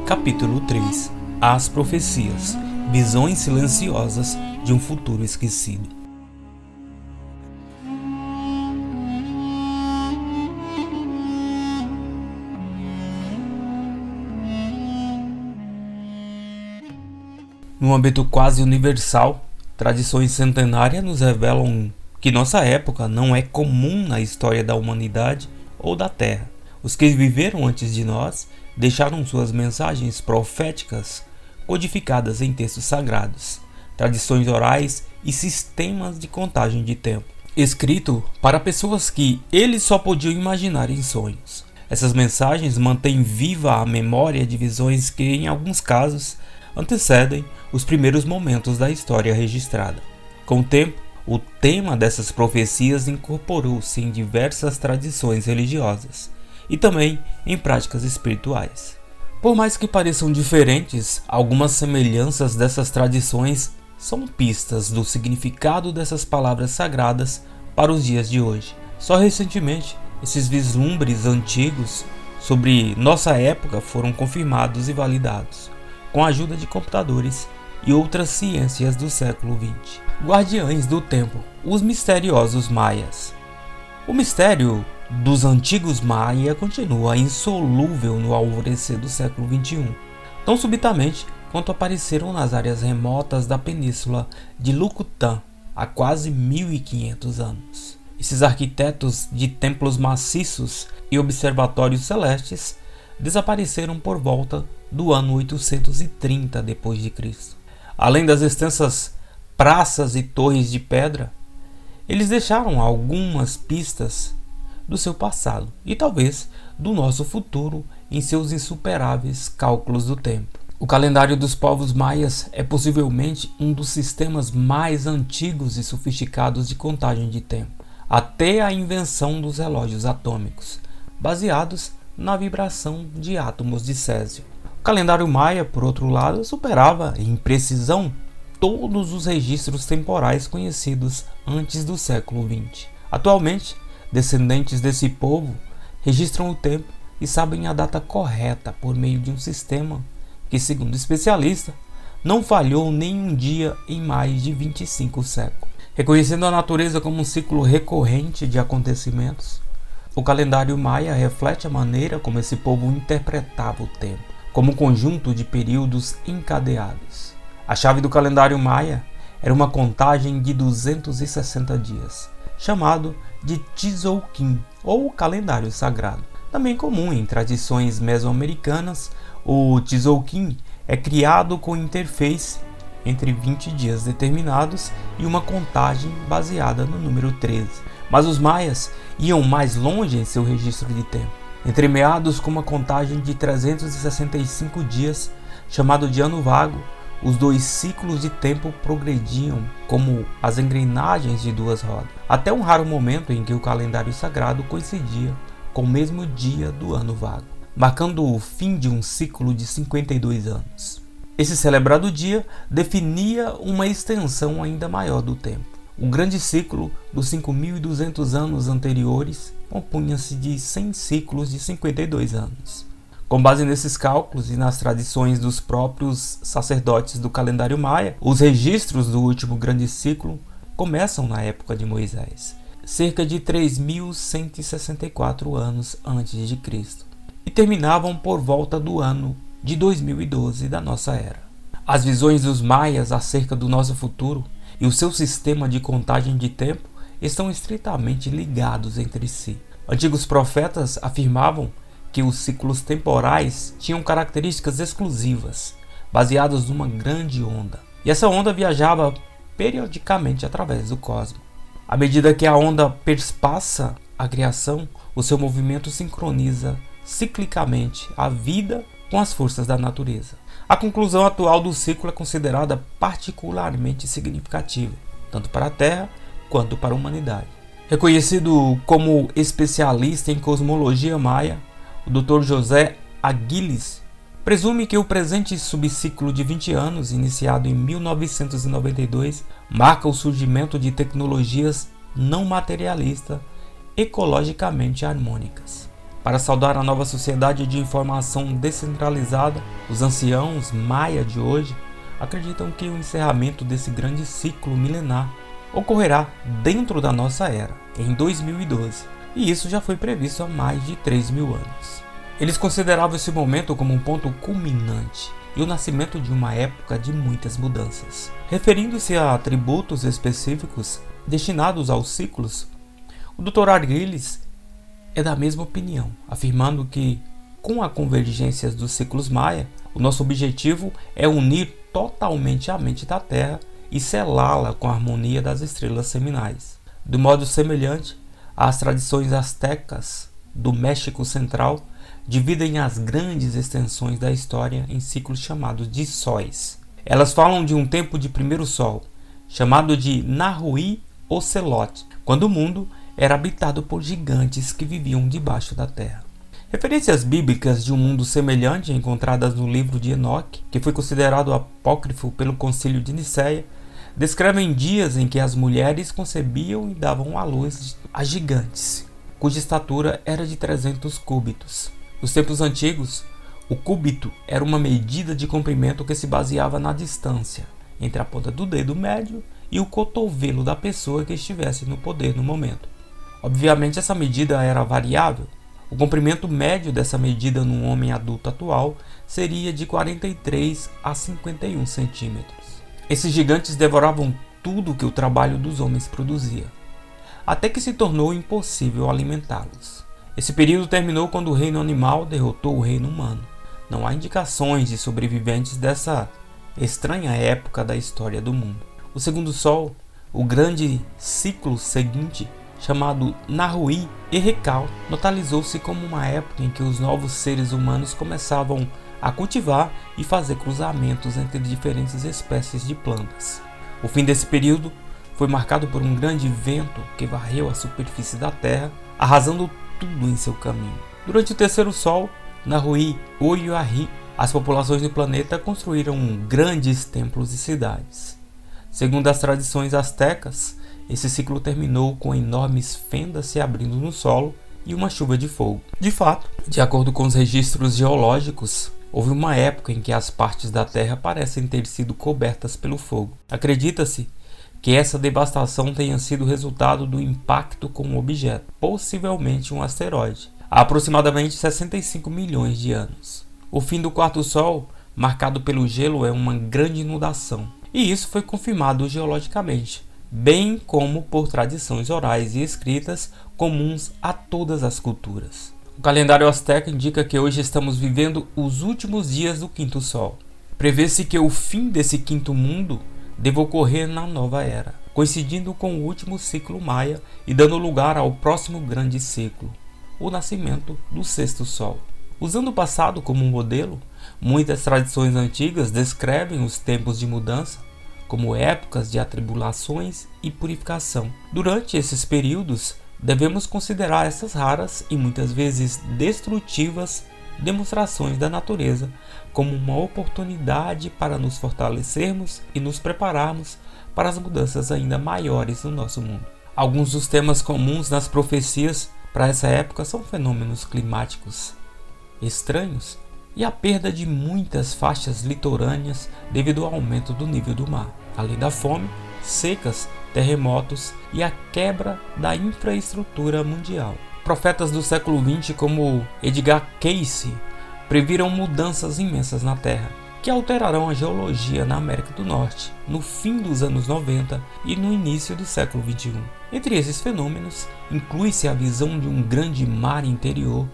Capítulo 3. As profecias, visões silenciosas de um futuro esquecido. No âmbito quase universal, tradições centenárias nos revelam que nossa época não é comum na história da humanidade ou da Terra. Os que viveram antes de nós deixaram suas mensagens proféticas codificadas em textos sagrados, tradições orais e sistemas de contagem de tempo, escrito para pessoas que eles só podiam imaginar em sonhos. Essas mensagens mantêm viva a memória de visões que, em alguns casos, antecedem os primeiros momentos da história registrada. Com o tempo, o tema dessas profecias incorporou-se em diversas tradições religiosas e também em práticas espirituais. Por mais que pareçam diferentes, algumas semelhanças dessas tradições são pistas do significado dessas palavras sagradas para os dias de hoje. Só recentemente, esses vislumbres antigos sobre nossa época foram confirmados e validados, com a ajuda de computadores e outras ciências do século XX. Guardiães do tempo, os misteriosos maias. O mistério dos antigos maia continua insolúvel no alvorecer do século XXI, tão subitamente quanto apareceram nas áreas remotas da península de Yucatán há quase 1500 anos. Esses arquitetos de templos maciços e observatórios celestes desapareceram por volta do ano 830 d.C. Além das extensas praças e torres de pedra, eles deixaram algumas pistas do seu passado e talvez do nosso futuro em seus insuperáveis cálculos do tempo. O calendário dos povos maias é possivelmente um dos sistemas mais antigos e sofisticados de contagem de tempo, até a invenção dos relógios atômicos, baseados na vibração de átomos de césio. O calendário maia, por outro lado, superava em precisão todos os registros temporais conhecidos antes do século XX. Atualmente, descendentes desse povo registram o tempo e sabem a data correta por meio de um sistema que, segundo especialistas, não falhou nenhum dia em mais de 25 séculos. Reconhecendo a natureza como um ciclo recorrente de acontecimentos, o calendário maia reflete a maneira como esse povo interpretava o tempo, como um conjunto de períodos encadeados. A chave do calendário maia era uma contagem de 260 dias, chamado de Tzolk'in, ou calendário sagrado. Também comum em tradições mesoamericanas, o Tzolk'in é criado com interface entre 20 dias determinados e uma contagem baseada no número 13. Mas os maias iam mais longe em seu registro de tempo, entremeados com uma contagem de 365 dias, chamado de ano vago. Os dois ciclos de tempo progrediam como as engrenagens de duas rodas, até um raro momento em que o calendário sagrado coincidia com o mesmo dia do ano vago, marcando o fim de um ciclo de 52 anos. Esse celebrado dia definia uma extensão ainda maior do tempo. O grande ciclo dos 5.200 anos anteriores compunha-se de 100 ciclos de 52 anos. Com base nesses cálculos e nas tradições dos próprios sacerdotes do calendário maia, os registros do último grande ciclo começam na época de Moisés, cerca de 3.164 anos antes de Cristo, e terminavam por volta do ano de 2012 da nossa era. As visões dos maias acerca do nosso futuro e o seu sistema de contagem de tempo estão estritamente ligados entre si. Antigos profetas afirmavam que os ciclos temporais tinham características exclusivas, baseadas numa grande onda, e essa onda viajava periodicamente através do cosmos. À medida que a onda perpassa a criação, o seu movimento sincroniza ciclicamente a vida com as forças da natureza. A conclusão atual do ciclo é considerada particularmente significativa, tanto para a Terra quanto para a humanidade. Reconhecido como especialista em cosmologia maia, o Dr. José Aguilis presume que o presente subciclo de 20 anos, iniciado em 1992, marca o surgimento de tecnologias não materialistas ecologicamente harmônicas. Para saudar a nova sociedade de informação descentralizada, os anciãos maia de hoje acreditam que o encerramento desse grande ciclo milenar ocorrerá dentro da nossa era, em 2012, e isso já foi previsto há mais de 3.000 anos. Eles consideravam esse momento como um ponto culminante e o nascimento de uma época de muitas mudanças. Referindo-se a atributos específicos destinados aos ciclos, o Dr. Argyles é da mesma opinião, afirmando que, com a convergência dos ciclos maia, o nosso objetivo é unir totalmente a mente da Terra e selá-la com a harmonia das estrelas seminais. De modo semelhante, as tradições astecas do México Central dividem as grandes extensões da história em ciclos chamados de sóis. Elas falam de um tempo de primeiro sol, chamado de Nahui Ocelot, quando o mundo era habitado por gigantes que viviam debaixo da terra. Referências bíblicas de um mundo semelhante encontradas no livro de Enoque, que foi considerado apócrifo pelo Concílio de Nicéia, descrevem dias em que as mulheres concebiam e davam à luz a gigantes, cuja estatura era de 300 cúbitos. Nos tempos antigos, o cúbito era uma medida de comprimento que se baseava na distância entre a ponta do dedo médio e o cotovelo da pessoa que estivesse no poder no momento. Obviamente, essa medida era variável. O comprimento médio dessa medida num homem adulto atual seria de 43 a 51 centímetros. Esses gigantes devoravam tudo que o trabalho dos homens produzia, até que se tornou impossível alimentá-los. Esse período terminou quando o reino animal derrotou o reino humano. Não há indicações de sobreviventes dessa estranha época da história do mundo. O segundo sol, o grande ciclo seguinte, chamado Nahui Errekal, notabilizou-se como uma época em que os novos seres humanos começavam a cultivar e fazer cruzamentos entre diferentes espécies de plantas. O fim desse período foi marcado por um grande vento que varreu a superfície da Terra, arrasando tudo em seu caminho. Durante o terceiro sol, Nahui Oiahi, as populações do planeta construíram grandes templos e cidades. Segundo as tradições astecas, esse ciclo terminou com enormes fendas se abrindo no solo e uma chuva de fogo. De fato, de acordo com os registros geológicos, houve uma época em que as partes da Terra parecem ter sido cobertas pelo fogo. Acredita-se que essa devastação tenha sido resultado do impacto com um objeto, possivelmente um asteroide, há aproximadamente 65 milhões de anos. O fim do quarto sol, marcado pelo gelo, é uma grande inundação, e isso foi confirmado geologicamente, bem como por tradições orais e escritas comuns a todas as culturas. O calendário asteca indica que hoje estamos vivendo os últimos dias do quinto sol. Prevê-se que o fim desse quinto mundo deva ocorrer na nova era, coincidindo com o último ciclo maia e dando lugar ao próximo grande ciclo, o nascimento do sexto sol. Usando o passado como modelo, muitas tradições antigas descrevem os tempos de mudança como épocas de atribulações e purificação. Durante esses períodos, devemos considerar essas raras e muitas vezes destrutivas demonstrações da natureza como uma oportunidade para nos fortalecermos e nos prepararmos para as mudanças ainda maiores no nosso mundo. Alguns dos temas comuns nas profecias para essa época são fenômenos climáticos estranhos e a perda de muitas faixas litorâneas devido ao aumento do nível do mar, além da fome, secas, terremotos e a quebra da infraestrutura mundial. Profetas do século XX como Edgar Cayce previram mudanças imensas na Terra, que alterarão a geologia na América do Norte no fim dos anos 90 e no início do século XXI. Entre esses fenômenos, inclui-se a visão de um grande mar interior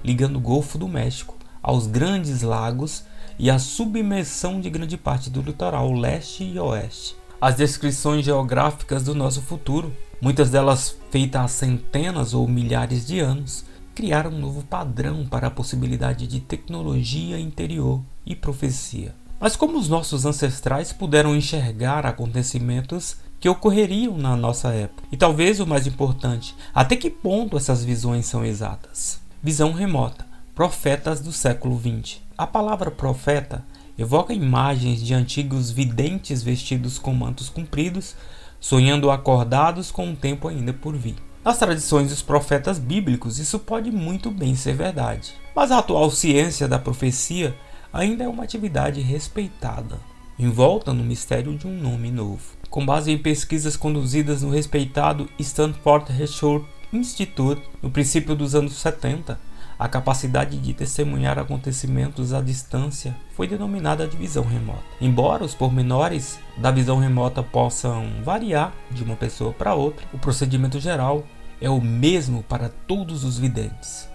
ligando o Golfo do México aos grandes lagos e a submersão de grande parte do litoral leste e oeste. As descrições geográficas do nosso futuro, muitas delas feitas há centenas ou milhares de anos, criaram um novo padrão para a possibilidade de tecnologia interior e profecia. Mas como os nossos ancestrais puderam enxergar acontecimentos que ocorreriam na nossa época? E talvez o mais importante, até que ponto essas visões são exatas? Visão remota. Profetas do século XX. A palavra profeta evoca imagens de antigos videntes vestidos com mantos compridos, sonhando acordados com um tempo ainda por vir. Nas tradições dos profetas bíblicos, isso pode muito bem ser verdade. Mas a atual ciência da profecia ainda é uma atividade respeitada, envolta no mistério de um nome novo. Com base em pesquisas conduzidas no respeitado Stanford Research Institute no princípio dos anos 70, a capacidade de testemunhar acontecimentos à distância foi denominada de visão remota. Embora os pormenores da visão remota possam variar de uma pessoa para outra, o procedimento geral é o mesmo para todos os videntes.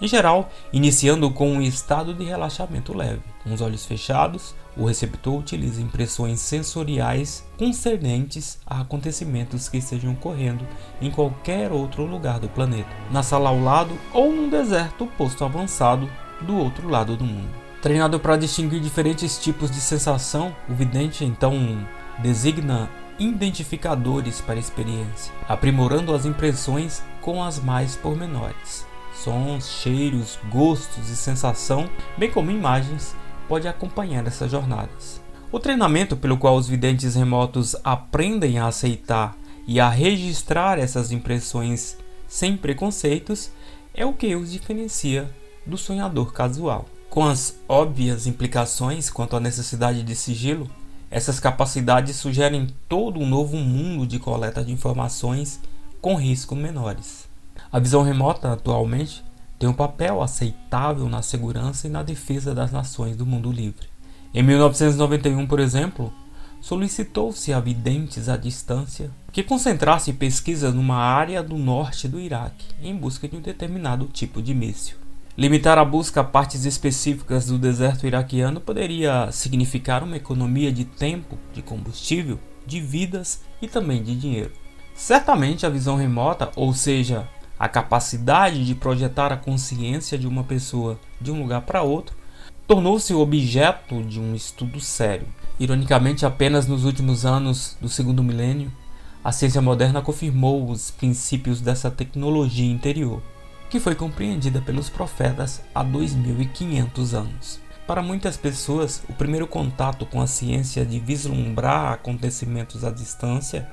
Em geral, iniciando com um estado de relaxamento leve. Com os olhos fechados, o receptor utiliza impressões sensoriais concernentes a acontecimentos que estejam ocorrendo em qualquer outro lugar do planeta, na sala ao lado ou num deserto posto avançado do outro lado do mundo. Treinado para distinguir diferentes tipos de sensação, o vidente então designa identificadores para a experiência, aprimorando as impressões com as mais pormenores. Sons, cheiros, gostos e sensação, bem como imagens, pode acompanhar essas jornadas. O treinamento pelo qual os videntes remotos aprendem a aceitar e a registrar essas impressões sem preconceitos é o que os diferencia do sonhador casual. Com as óbvias implicações quanto à necessidade de sigilo, essas capacidades sugerem todo um novo mundo de coleta de informações com riscos menores. A visão remota, atualmente, tem um papel aceitável na segurança e na defesa das nações do mundo livre. Em 1991, por exemplo, solicitou-se a videntes à distância que concentrassem pesquisas numa área do norte do Iraque em busca de um determinado tipo de míssil. Limitar a busca a partes específicas do deserto iraquiano poderia significar uma economia de tempo, de combustível, de vidas e também de dinheiro. Certamente a visão remota, ou seja, a capacidade de projetar a consciência de uma pessoa de um lugar para outro, tornou-se objeto de um estudo sério. Ironicamente, apenas nos últimos anos do segundo milênio, a ciência moderna confirmou os princípios dessa tecnologia interior, que foi compreendida pelos profetas há 2500 anos. Para muitas pessoas, o primeiro contato com a ciência de vislumbrar acontecimentos à distância,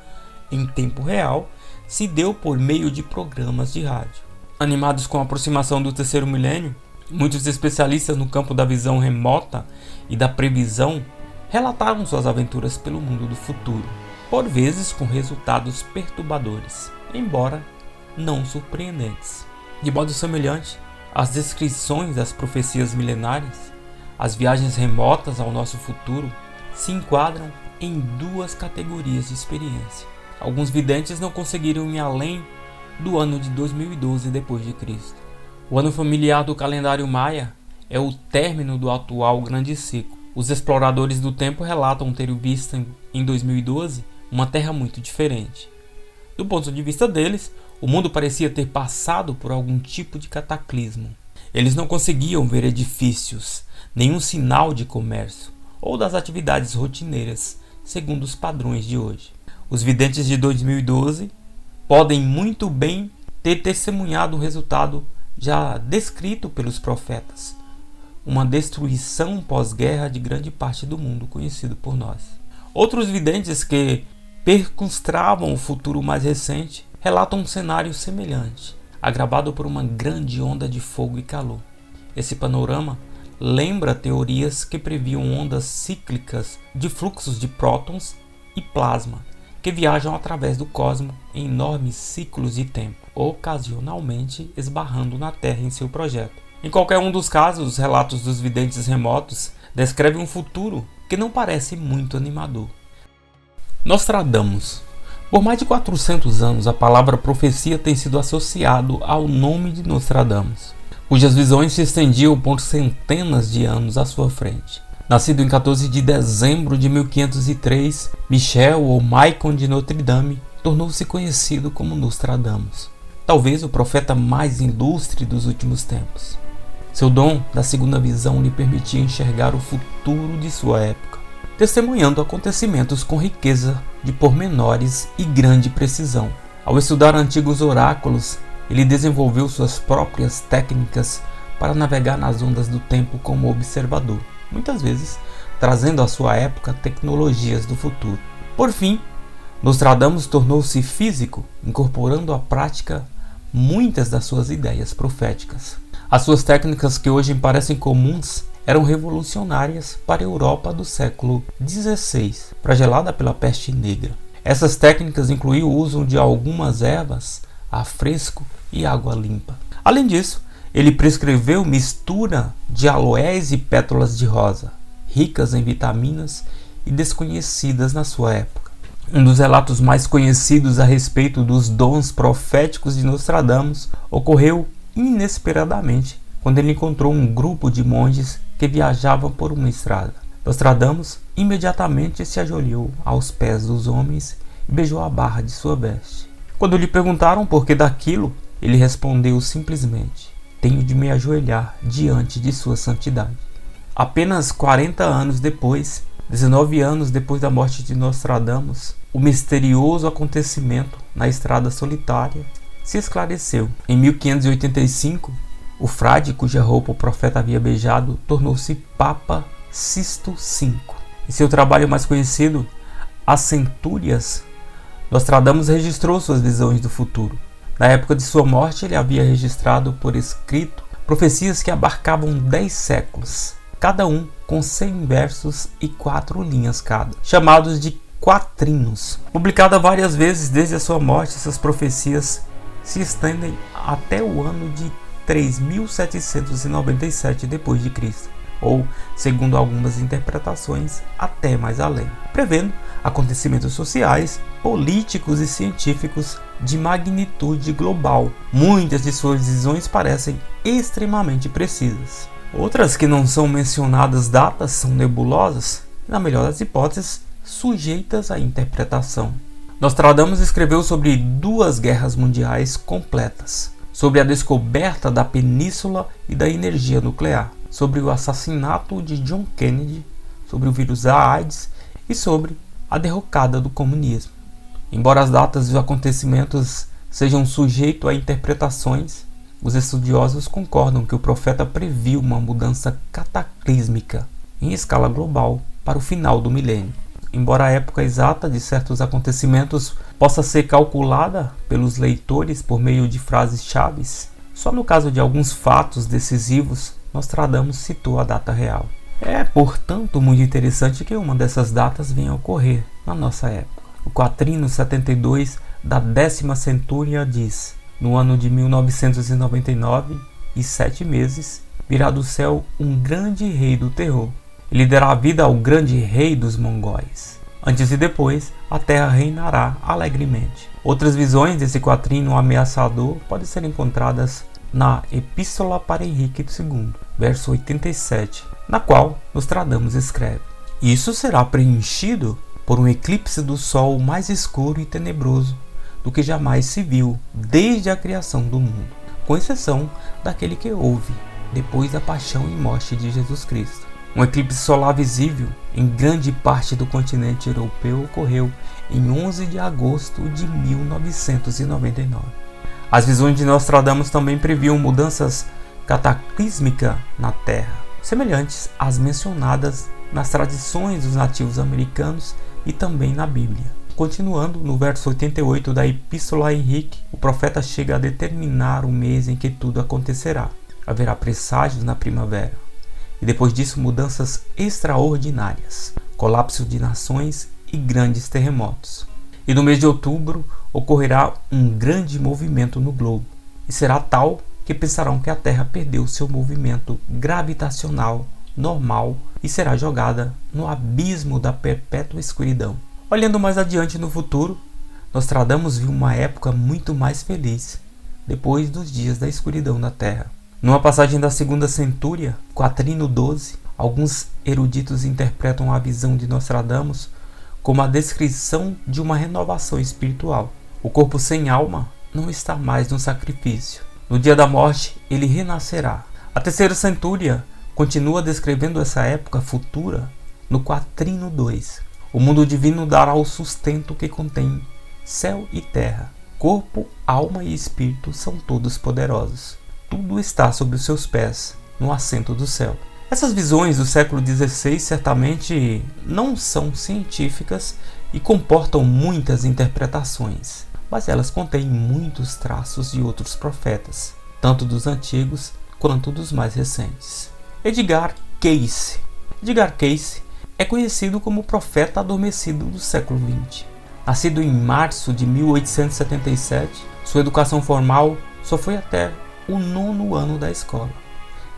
em tempo real, se deu por meio de programas de rádio. Animados com a aproximação do terceiro milênio, muitos especialistas no campo da visão remota e da previsão relataram suas aventuras pelo mundo do futuro, por vezes com resultados perturbadores, embora não surpreendentes. De modo semelhante, as descrições das profecias milenares, as viagens remotas ao nosso futuro, se enquadram em duas categorias de experiência. Alguns videntes não conseguiram ir além do ano de 2012 d.C. O ano familiar do calendário maia é o término do atual grande ciclo. Os exploradores do tempo relatam ter visto em 2012 uma terra muito diferente. Do ponto de vista deles, o mundo parecia ter passado por algum tipo de cataclismo. Eles não conseguiam ver edifícios, nenhum sinal de comércio ou das atividades rotineiras, segundo os padrões de hoje. Os videntes de 2012 podem muito bem ter testemunhado o resultado já descrito pelos profetas, uma destruição pós-guerra de grande parte do mundo conhecido por nós. Outros videntes que percunstravam o futuro mais recente relatam um cenário semelhante, agravado por uma grande onda de fogo e calor. Esse panorama lembra teorias que previam ondas cíclicas de fluxos de prótons e plasma, que viajam através do cosmos em enormes ciclos de tempo, ocasionalmente esbarrando na Terra em seu projeto. Em qualquer um dos casos, os relatos dos videntes remotos descrevem um futuro que não parece muito animador. Nostradamus. Por mais de 400 anos, a palavra profecia tem sido associado ao nome de Nostradamus, cujas visões se estendiam por centenas de anos à sua frente. Nascido em 14 de dezembro de 1503, Michel ou Maicon de Notre Dame tornou-se conhecido como Nostradamus, talvez o profeta mais ilustre dos últimos tempos. Seu dom da segunda visão lhe permitia enxergar o futuro de sua época, testemunhando acontecimentos com riqueza de pormenores e grande precisão. Ao estudar antigos oráculos, ele desenvolveu suas próprias técnicas para navegar nas ondas do tempo como observador, muitas vezes trazendo à sua época tecnologias do futuro. Por fim, Nostradamus tornou-se físico, incorporando à prática muitas das suas ideias proféticas. As suas técnicas, que hoje parecem comuns, eram revolucionárias para a Europa do século XVI, flagelada pela peste negra. Essas técnicas incluíam o uso de algumas ervas, ar fresco e água limpa. Além disso, ele prescreveu mistura de aloés e pétalas de rosa, ricas em vitaminas e desconhecidas na sua época. Um dos relatos mais conhecidos a respeito dos dons proféticos de Nostradamus ocorreu inesperadamente quando ele encontrou um grupo de monges que viajavam por uma estrada. Nostradamus imediatamente se ajoelhou aos pés dos homens e beijou a barra de sua veste. Quando lhe perguntaram por que daquilo, ele respondeu simplesmente: tenho de me ajoelhar diante de sua santidade. Apenas 40 anos depois, 19 anos depois da morte de Nostradamus, o misterioso acontecimento na estrada solitária se esclareceu. Em 1585, o frade cuja roupa o profeta havia beijado tornou-se Papa Sisto V. Em seu trabalho mais conhecido, As Centúrias, Nostradamus registrou suas visões do futuro. Na época de sua morte, ele havia registrado por escrito profecias que abarcavam 10 séculos, cada um com 100 versos e 4 linhas cada, chamados de quatrinos. Publicada várias vezes desde a sua morte, essas profecias se estendem até o ano de 3797 d.C., ou, segundo algumas interpretações, até mais além, prevendo acontecimentos sociais, políticos e científicos de magnitude global. Muitas de suas visões parecem extremamente precisas. Outras, que não são mencionadas datas, são nebulosas, na melhor das hipóteses, sujeitas à interpretação. Nostradamus escreveu sobre 2 guerras mundiais completas, sobre a descoberta da península e da energia nuclear, sobre o assassinato de John Kennedy, sobre o vírus da AIDS e sobre a derrocada do comunismo. Embora as datas e os acontecimentos sejam sujeitos a interpretações, os estudiosos concordam que o profeta previu uma mudança cataclísmica em escala global para o final do milênio. Embora a época exata de certos acontecimentos possa ser calculada pelos leitores por meio de frases-chave, só no caso de alguns fatos decisivos, Nostradamus citou a data real. É, portanto, muito interessante que uma dessas datas venha a ocorrer na nossa época. O quatrino 72 da 10ª centúria diz: no ano de 1999 e 7 meses, virá do céu um grande rei do terror. Ele dará vida ao grande rei dos mongóis. Antes e depois, a terra reinará alegremente. Outras visões desse quatrino ameaçador podem ser encontradas na Epístola para Henrique II, verso 87, na qual Nostradamus escreve: isso será preenchido por um eclipse do sol mais escuro e tenebroso do que jamais se viu desde a criação do mundo, com exceção daquele que houve depois da paixão e morte de Jesus Cristo. Um eclipse solar visível em grande parte do continente europeu ocorreu em 11 de agosto de 1999. As visões de Nostradamus também previam mudanças cataclísmicas na Terra, semelhantes às mencionadas nas tradições dos nativos americanos e também na Bíblia. Continuando, no verso 88 da Epístola a Henrique, o profeta chega a determinar o mês em que tudo acontecerá. Haverá presságios na primavera. E depois disso, mudanças extraordinárias, colapso de nações e grandes terremotos. E no mês de outubro ocorrerá um grande movimento no globo, e será tal que pensarão que a Terra perdeu seu movimento gravitacional normal e será jogada no abismo da perpétua escuridão. Olhando mais adiante no futuro, Nostradamus viu uma época muito mais feliz, depois dos dias da escuridão da Terra. Numa passagem da 2ª centúria, quatrino 12, alguns eruditos interpretam a visão de Nostradamus como a descrição de uma renovação espiritual. O corpo sem alma não está mais no sacrifício. No dia da morte, ele renascerá. A 3ª centúria continua descrevendo essa época futura no quatrino 2. O mundo divino dará o sustento que contém céu e terra. Corpo, alma e espírito são todos poderosos. Tudo está sob os seus pés, no assento do céu. Essas visões do século XVI certamente não são científicas e comportam muitas interpretações, mas elas contêm muitos traços de outros profetas, tanto dos antigos quanto dos mais recentes. Edgar Cayce. Edgar Cayce é conhecido como o profeta adormecido do século XX. Nascido em março de 1877, sua educação formal só foi até o 9º ano da escola.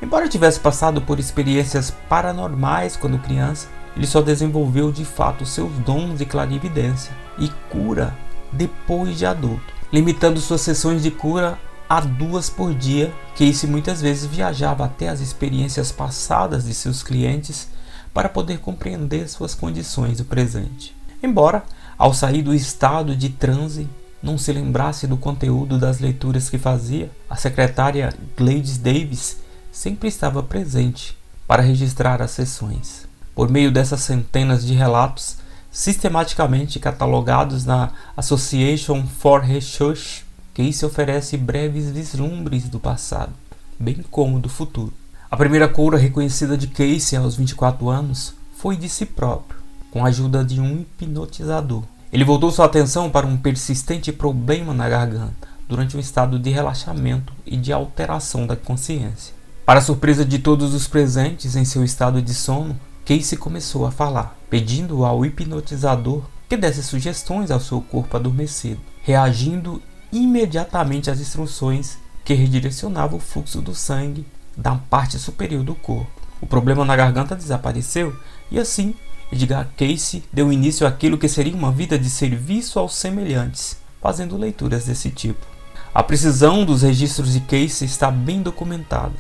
Embora tivesse passado por experiências paranormais quando criança, ele só desenvolveu de fato seus dons de clarividência e cura depois de adulto, limitando suas sessões de cura a 2 por dia. Cayce muitas vezes viajava até as experiências passadas de seus clientes para poder compreender suas condições do presente. Embora, ao sair do estado de transe, não se lembrasse do conteúdo das leituras que fazia, a secretária Gladys Davis sempre estava presente para registrar as sessões. Por meio dessas centenas de relatos, sistematicamente catalogados na Association for Research, Cayce oferece breves vislumbres do passado, bem como do futuro. A primeira cura reconhecida de Cayce aos 24 anos foi de si próprio, com a ajuda de um hipnotizador. Ele voltou sua atenção para um persistente problema na garganta, durante um estado de relaxamento e de alteração da consciência. Para a surpresa de todos os presentes em seu estado de sono, Cayce começou a falar, pedindo ao hipnotizador que desse sugestões ao seu corpo adormecido, reagindo imediatamente às instruções que redirecionavam o fluxo do sangue da parte superior do corpo. O problema na garganta desapareceu e assim Edgar Cayce deu início àquilo que seria uma vida de serviço aos semelhantes, fazendo leituras desse tipo. A precisão dos registros de Cayce está bem documentada.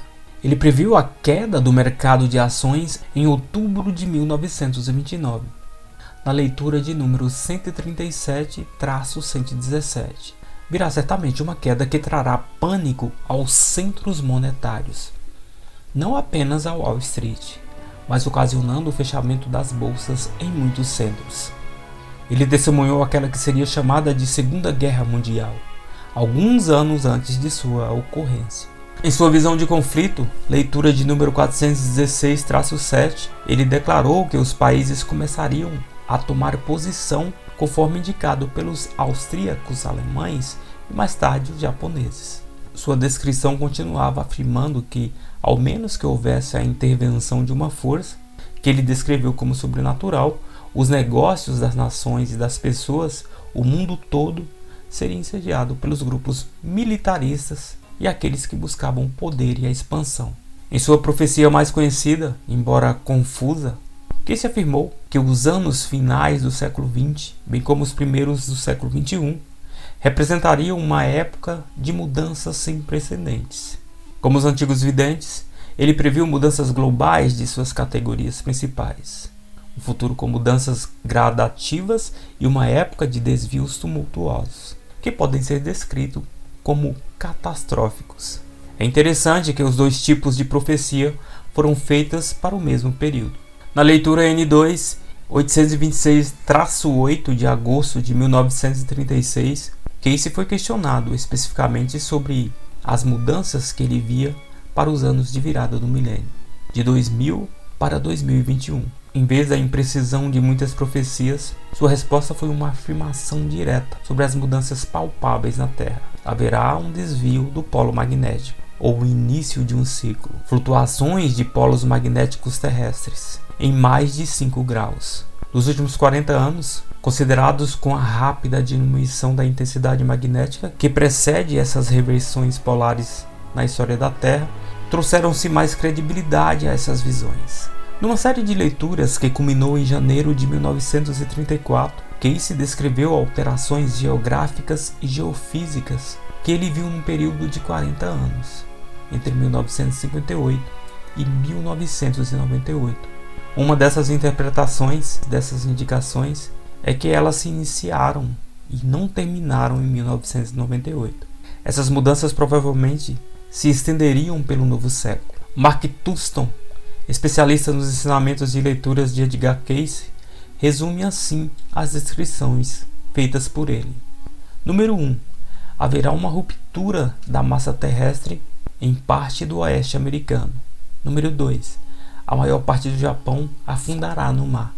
Ele previu a queda do mercado de ações em outubro de 1929, na leitura de número 137-117. Virá certamente uma queda que trará pânico aos centros monetários, não apenas ao Wall Street, mas ocasionando o fechamento das bolsas em muitos centros. Ele testemunhou aquela que seria chamada de Segunda Guerra Mundial, alguns anos antes de sua ocorrência. Em sua visão de conflito, leitura de número 416-7, ele declarou que os países começariam a tomar posição conforme indicado pelos austríacos, alemães e mais tarde os japoneses. Sua descrição continuava afirmando que, ao menos que houvesse a intervenção de uma força, que ele descreveu como sobrenatural, os negócios das nações e das pessoas, o mundo todo, seria incendiado pelos grupos militaristas e aqueles que buscavam o poder e a expansão. Em sua profecia mais conhecida, embora confusa, Cayce afirmou que os anos finais do século XX, bem como os primeiros do século XXI, representariam uma época de mudanças sem precedentes. Como os antigos videntes, ele previu mudanças globais de suas categorias principais, um futuro com mudanças gradativas e uma época de desvios tumultuosos, que podem ser descritos como catastróficos. É interessante que os dois tipos de profecia foram feitas para o mesmo período. Na leitura N2, 826-8 de agosto de 1936, Cayce foi questionado especificamente sobre as mudanças que ele via para os anos de virada do milênio, de 2000 para 2021. Em vez da imprecisão de muitas profecias, sua resposta foi uma afirmação direta sobre as mudanças palpáveis na Terra. Haverá um desvio do polo magnético, ou o início de um ciclo, flutuações de polos magnéticos terrestres, em mais de 5 graus. Nos últimos 40 anos, considerados com a rápida diminuição da intensidade magnética que precede essas reversões polares na história da Terra, trouxeram-se mais credibilidade a essas visões. Numa série de leituras que culminou em janeiro de 1934, Cayce descreveu alterações geográficas e geofísicas que ele viu num período de 40 anos, entre 1958 e 1998. Uma dessas interpretações, dessas indicações, é que elas se iniciaram e não terminaram em 1998. Essas mudanças provavelmente se estenderiam pelo novo século. Mark Tufton, especialista nos ensinamentos de leituras de Edgar Cayce, resume assim as descrições feitas por ele. Número 1. Haverá uma ruptura da massa terrestre em parte do oeste americano. Número 2. A maior parte do Japão afundará no mar.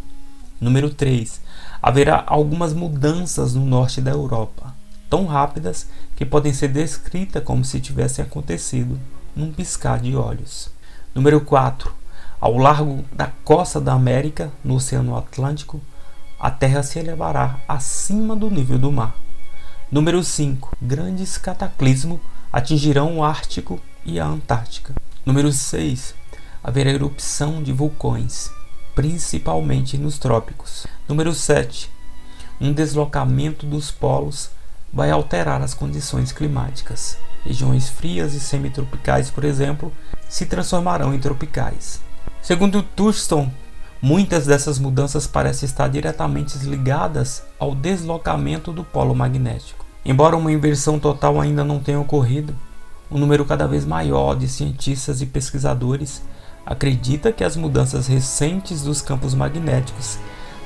Número 3. Haverá algumas mudanças no norte da Europa, tão rápidas que podem ser descritas como se tivessem acontecido num piscar de olhos. Número 4. Ao largo da costa da América, no Oceano Atlântico, a Terra se elevará acima do nível do mar. Número 5. Grandes cataclismos atingirão o Ártico e a Antártica. Número 6. Haverá erupção de vulcões, principalmente nos trópicos. Número 7. Um deslocamento dos polos vai alterar as condições climáticas. Regiões frias e semitropicais, por exemplo, se transformarão em tropicais. Segundo Thurston, muitas dessas mudanças parecem estar diretamente ligadas ao deslocamento do polo magnético. Embora uma inversão total ainda não tenha ocorrido, um número cada vez maior de cientistas e pesquisadores acredita que as mudanças recentes dos campos magnéticos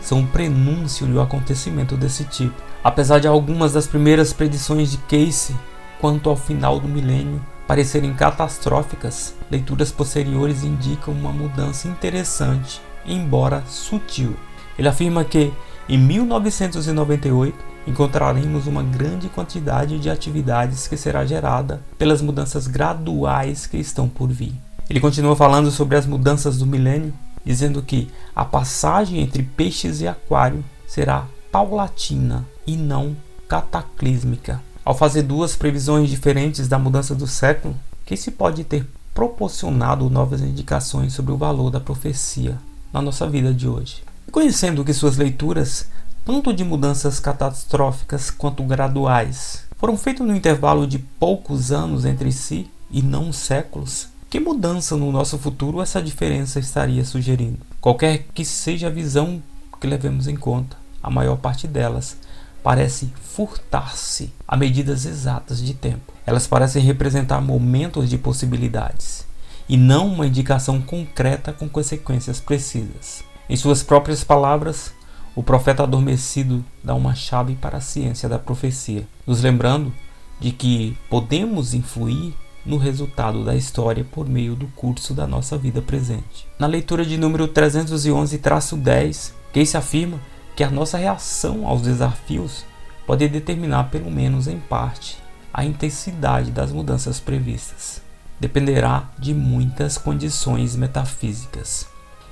são um prenúncio de um acontecimento desse tipo. Apesar de algumas das primeiras predições de Casey quanto ao final do milênio parecerem catastróficas, leituras posteriores indicam uma mudança interessante, embora sutil. Ele afirma que, em 1998, encontraremos uma grande quantidade de atividades que será gerada pelas mudanças graduais que estão por vir. Ele continua falando sobre as mudanças do milênio, dizendo que a passagem entre peixes e aquário será paulatina e não cataclísmica. Ao fazer duas previsões diferentes da mudança do século, que se pode ter proporcionado novas indicações sobre o valor da profecia na nossa vida de hoje. Conhecendo que suas leituras, tanto de mudanças catastróficas quanto graduais, foram feitas no intervalo de poucos anos entre si e não séculos, que mudança no nosso futuro essa diferença estaria sugerindo? Qualquer que seja a visão que levemos em conta, a maior parte delas parece furtar-se a medidas exatas de tempo. Elas parecem representar momentos de possibilidades, e não uma indicação concreta com consequências precisas. Em suas próprias palavras, o profeta adormecido dá uma chave para a ciência da profecia, nos lembrando de que podemos influir no resultado da história por meio do curso da nossa vida presente. Na leitura de número 311-10, Casey afirma que a nossa reação aos desafios pode determinar, pelo menos em parte, a intensidade das mudanças previstas. Dependerá de muitas condições metafísicas.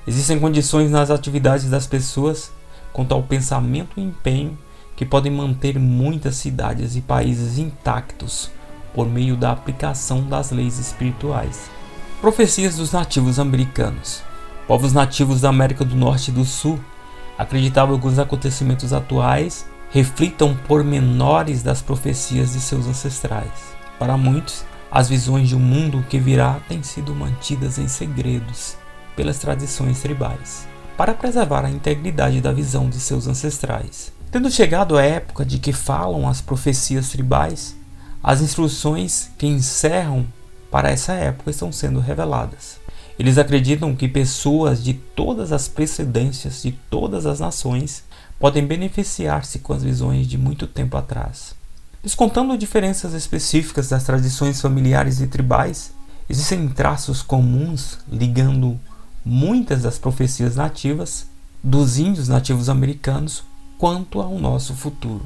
Existem condições nas atividades das pessoas quanto ao pensamento e empenho que podem manter muitas cidades e países intactos por meio da aplicação das leis espirituais. Profecias dos nativos americanos. Povos nativos da América do Norte e do Sul acreditavam que os acontecimentos atuais reflitam pormenores das profecias de seus ancestrais. Para muitos, as visões de um mundo que virá têm sido mantidas em segredos pelas tradições tribais, para preservar a integridade da visão de seus ancestrais. Tendo chegado a época de que falam as profecias tribais, as instruções que encerram para essa época estão sendo reveladas. Eles acreditam que pessoas de todas as precedências de todas as nações podem beneficiar-se com as visões de muito tempo atrás. Descontando diferenças específicas das tradições familiares e tribais, existem traços comuns ligando muitas das profecias nativas dos índios nativos americanos quanto ao nosso futuro.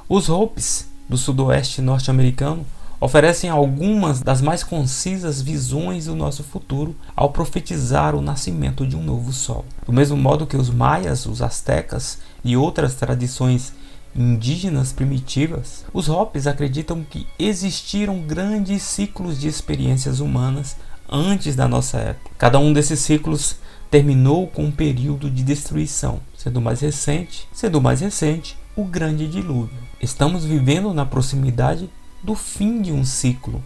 Os Hopis do sudoeste norte-americano oferecem algumas das mais concisas visões do nosso futuro ao profetizar o nascimento de um novo sol. Do mesmo modo que os maias, os astecas e outras tradições indígenas primitivas, os Hopis acreditam que existiram grandes ciclos de experiências humanas antes da nossa época. Cada um desses ciclos terminou com um período de destruição, sendo mais recente, o grande dilúvio. Estamos vivendo na proximidade do fim de um ciclo,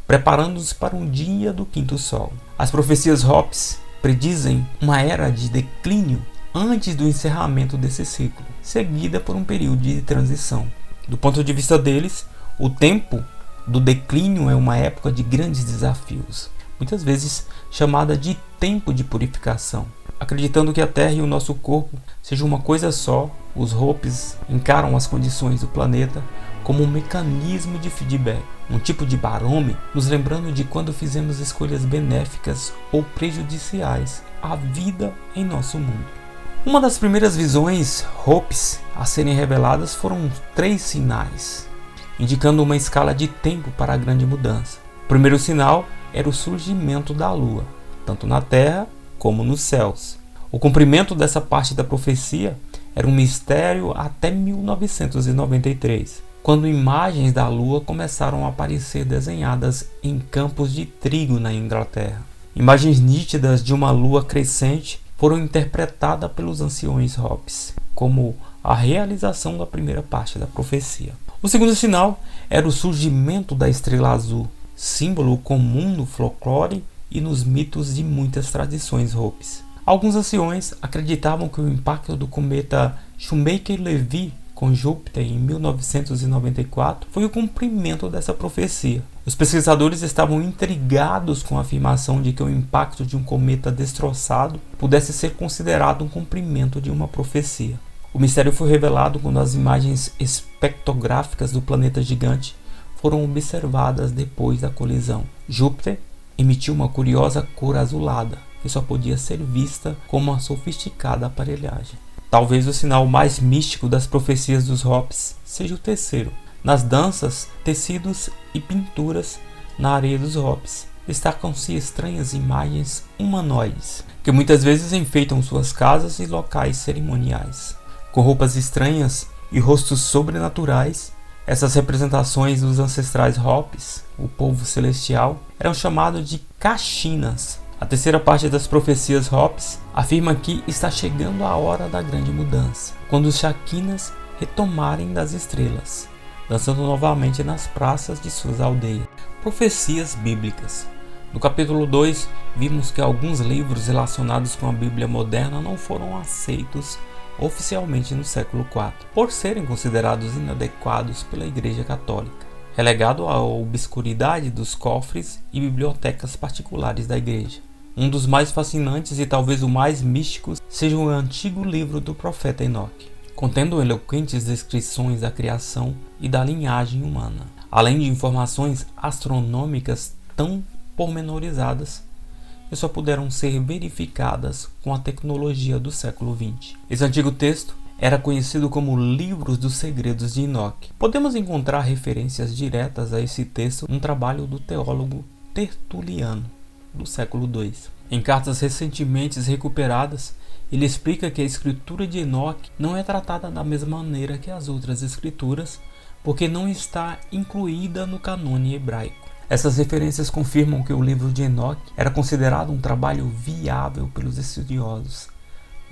preparando-nos para um dia do quinto sol. As profecias Hopis predizem uma era de declínio antes do encerramento desse ciclo, seguida por um período de transição. Do ponto de vista deles, o tempo do declínio é uma época de grandes desafios, muitas vezes chamada de tempo de purificação. Acreditando que a Terra e o nosso corpo sejam uma coisa só, os Hopis encaram as condições do planeta como um mecanismo de feedback, um tipo de barômetro, nos lembrando de quando fizemos escolhas benéficas ou prejudiciais à vida em nosso mundo. Uma das primeiras visões Hopis a serem reveladas foram 3 sinais, indicando uma escala de tempo para a grande mudança. O primeiro sinal era o surgimento da lua, tanto na terra como nos céus. O cumprimento dessa parte da profecia era um mistério até 1993, quando imagens da lua começaram a aparecer desenhadas em campos de trigo na Inglaterra. Imagens nítidas de uma lua crescente foram interpretadas pelos anciões Hopis como a realização da primeira parte da profecia. O segundo sinal era o surgimento da estrela azul, símbolo comum no folclore e nos mitos de muitas tradições Hopis. Alguns anciões acreditavam que o impacto do cometa Shoemaker-Levy com Júpiter em 1994 foi o cumprimento dessa profecia. Os pesquisadores estavam intrigados com a afirmação de que o impacto de um cometa destroçado pudesse ser considerado um cumprimento de uma profecia. O mistério foi revelado quando as imagens espectrográficas do planeta gigante foram observadas depois da colisão. Júpiter emitiu uma curiosa cor azulada, que só podia ser vista com uma sofisticada aparelhagem. Talvez o sinal mais místico das profecias dos Hopis seja o terceiro. Nas danças, tecidos e pinturas na areia dos Hopis destacam-se estranhas imagens humanoides, que muitas vezes enfeitam suas casas e locais cerimoniais. Com roupas estranhas e rostos sobrenaturais, essas representações dos ancestrais Hopis, o povo celestial, eram chamados de Kashinas. A terceira parte das profecias Hopis afirma que está chegando a hora da grande mudança, quando os Shakinas retomarem das estrelas, dançando novamente nas praças de suas aldeias. Profecias bíblicas. No capítulo 2, vimos que alguns livros relacionados com a Bíblia moderna não foram aceitos oficialmente no século IV, por serem considerados inadequados pela Igreja Católica, relegado à obscuridade dos cofres e bibliotecas particulares da Igreja. Um dos mais fascinantes e talvez o mais místico seja o antigo livro do profeta Enoque, contendo eloquentes descrições da criação e da linhagem humana, além de informações astronômicas tão pormenorizadas que só puderam ser verificadas com a tecnologia do século XX. Esse antigo texto era conhecido como Livros dos Segredos de Enoque. Podemos encontrar referências diretas a esse texto num trabalho do teólogo Tertuliano, do século II. Em cartas recentemente recuperadas, ele explica que a escritura de Enoque não é tratada da mesma maneira que as outras escrituras, porque não está incluída no canone hebraico. Essas referências confirmam que o livro de Enoque era considerado um trabalho viável pelos estudiosos,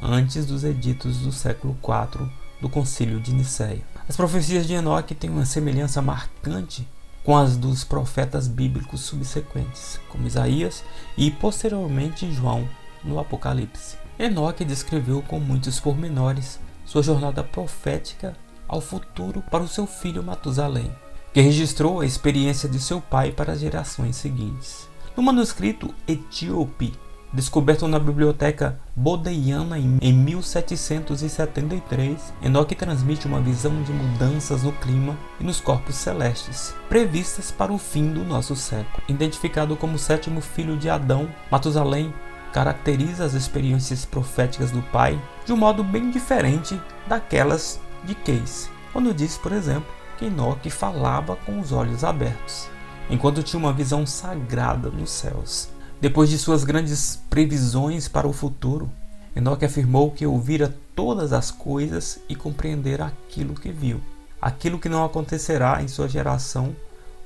antes dos editos do século IV do Concílio de Nicéia. As profecias de Enoque têm uma semelhança marcante com as dos profetas bíblicos subsequentes, como Isaías e posteriormente João no Apocalipse. Enoque descreveu com muitos pormenores sua jornada profética ao futuro para o seu filho Matusalém, que registrou a experiência de seu pai para as gerações seguintes. No manuscrito etíope, descoberto na biblioteca bodleiana em 1773, Enoque transmite uma visão de mudanças no clima e nos corpos celestes, previstas para o fim do nosso século. Identificado como o sétimo filho de Adão, Matusalém caracteriza as experiências proféticas do pai de um modo bem diferente daquelas de Case, quando diz, por exemplo, que Enoque falava com os olhos abertos, enquanto tinha uma visão sagrada nos céus. Depois de suas grandes previsões para o futuro, Enoque afirmou que ouvira todas as coisas e compreendera aquilo que viu, aquilo que não acontecerá em sua geração,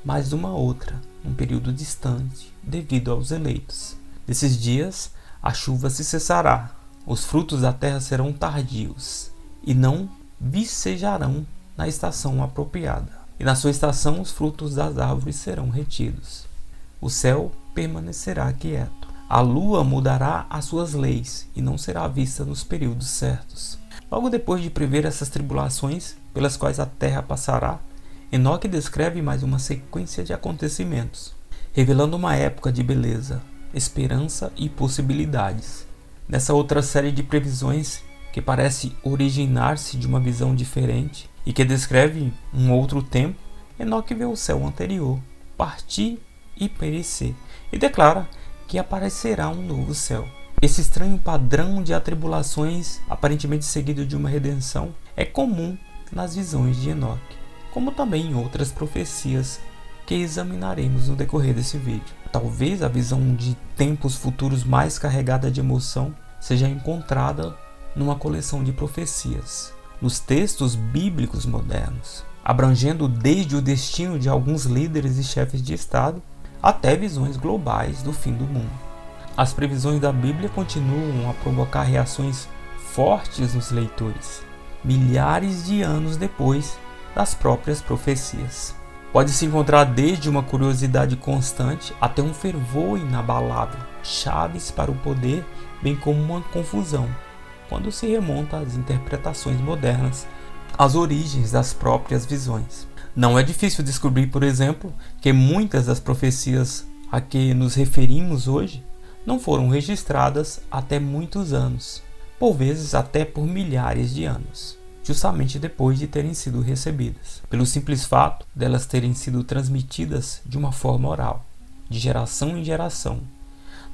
mas uma outra, num período distante, devido aos eleitos. Nesses dias, a chuva se cessará, os frutos da terra serão tardios, e não vicejarão na estação apropriada, e na sua estação os frutos das árvores serão retidos. O céu permanecerá quieto. A lua mudará as suas leis e não será vista nos períodos certos. Logo depois de prever essas tribulações pelas quais a terra passará, Enoque descreve mais uma sequência de acontecimentos, revelando uma época de beleza, esperança e possibilidades. Nessa outra série de previsões, que parece originar-se de uma visão diferente e que descreve um outro tempo, Enoque vê o céu anterior partir e perecer, e declara que aparecerá um novo céu Esse estranho padrão de atribulações, aparentemente seguido de uma redenção, é comum nas visões de Enoque, como também em outras profecias que examinaremos no decorrer desse vídeo. Talvez a visão de tempos futuros mais carregada de emoção seja encontrada numa coleção de profecias, nos textos bíblicos modernos, abrangendo desde o destino de alguns líderes e chefes de Estado até visões globais do fim do mundo. As previsões da Bíblia continuam a provocar reações fortes nos leitores, milhares de anos depois das próprias profecias. Pode-se encontrar desde uma curiosidade constante até um fervor inabalável, chaves para o poder, bem como uma confusão, quando se remonta às interpretações modernas, às origens das próprias visões. Não é difícil descobrir, por exemplo, que muitas das profecias a que nos referimos hoje não foram registradas até muitos anos, por vezes até por milhares de anos, justamente depois de terem sido recebidas, pelo simples fato delas terem sido transmitidas de uma forma oral, de geração em geração.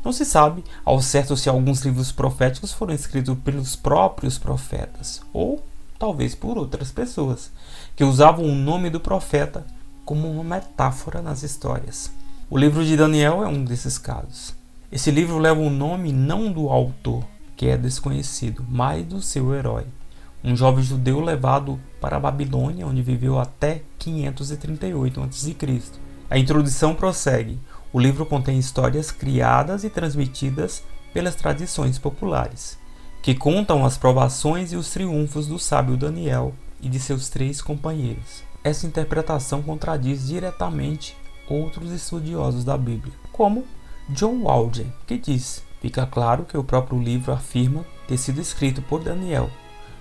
Não se sabe ao certo se alguns livros proféticos foram escritos pelos próprios profetas, ou talvez por outras pessoas, que usavam o nome do profeta como uma metáfora nas histórias. O livro de Daniel é um desses casos. Esse livro leva o nome não do autor, que é desconhecido, mas do seu herói, um jovem judeu levado para a Babilônia, onde viveu até 538 a.C. A introdução prossegue. O livro contém histórias criadas e transmitidas pelas tradições populares, que contam as provações e os triunfos do sábio Daniel e de seus 3 companheiros. Essa interpretação contradiz diretamente outros estudiosos da Bíblia, como John Walden, que diz: fica claro que o próprio livro afirma ter sido escrito por Daniel,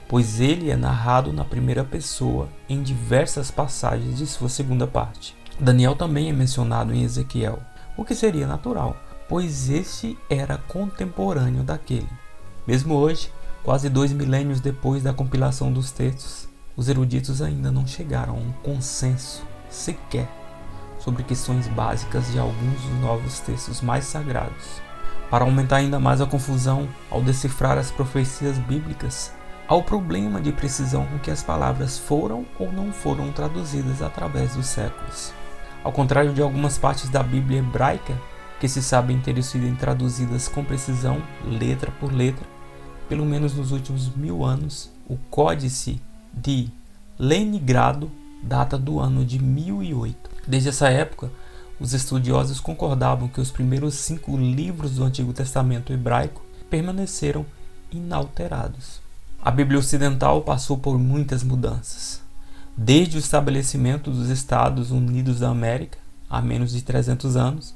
pois ele é narrado na primeira pessoa em diversas passagens de sua segunda parte. Daniel também é mencionado em Ezequiel, o que seria natural, pois este era contemporâneo daquele. Mesmo hoje, quase 2 milênios depois da compilação dos textos, os eruditos ainda não chegaram a um consenso sequer sobre questões básicas de alguns dos novos textos mais sagrados. Para aumentar ainda mais a confusão ao decifrar as profecias bíblicas, há o problema de precisão com que as palavras foram ou não foram traduzidas através dos séculos. Ao contrário de algumas partes da Bíblia hebraica, que se sabem ter sido traduzidas com precisão, letra por letra, pelo menos nos últimos 1000 anos, o Códice de Leningrado data do ano de 1008. Desde essa época, os estudiosos concordavam que os primeiros 5 livros do Antigo Testamento hebraico permaneceram inalterados. A Bíblia Ocidental passou por muitas mudanças. Desde o estabelecimento dos Estados Unidos da América, há menos de 300 anos,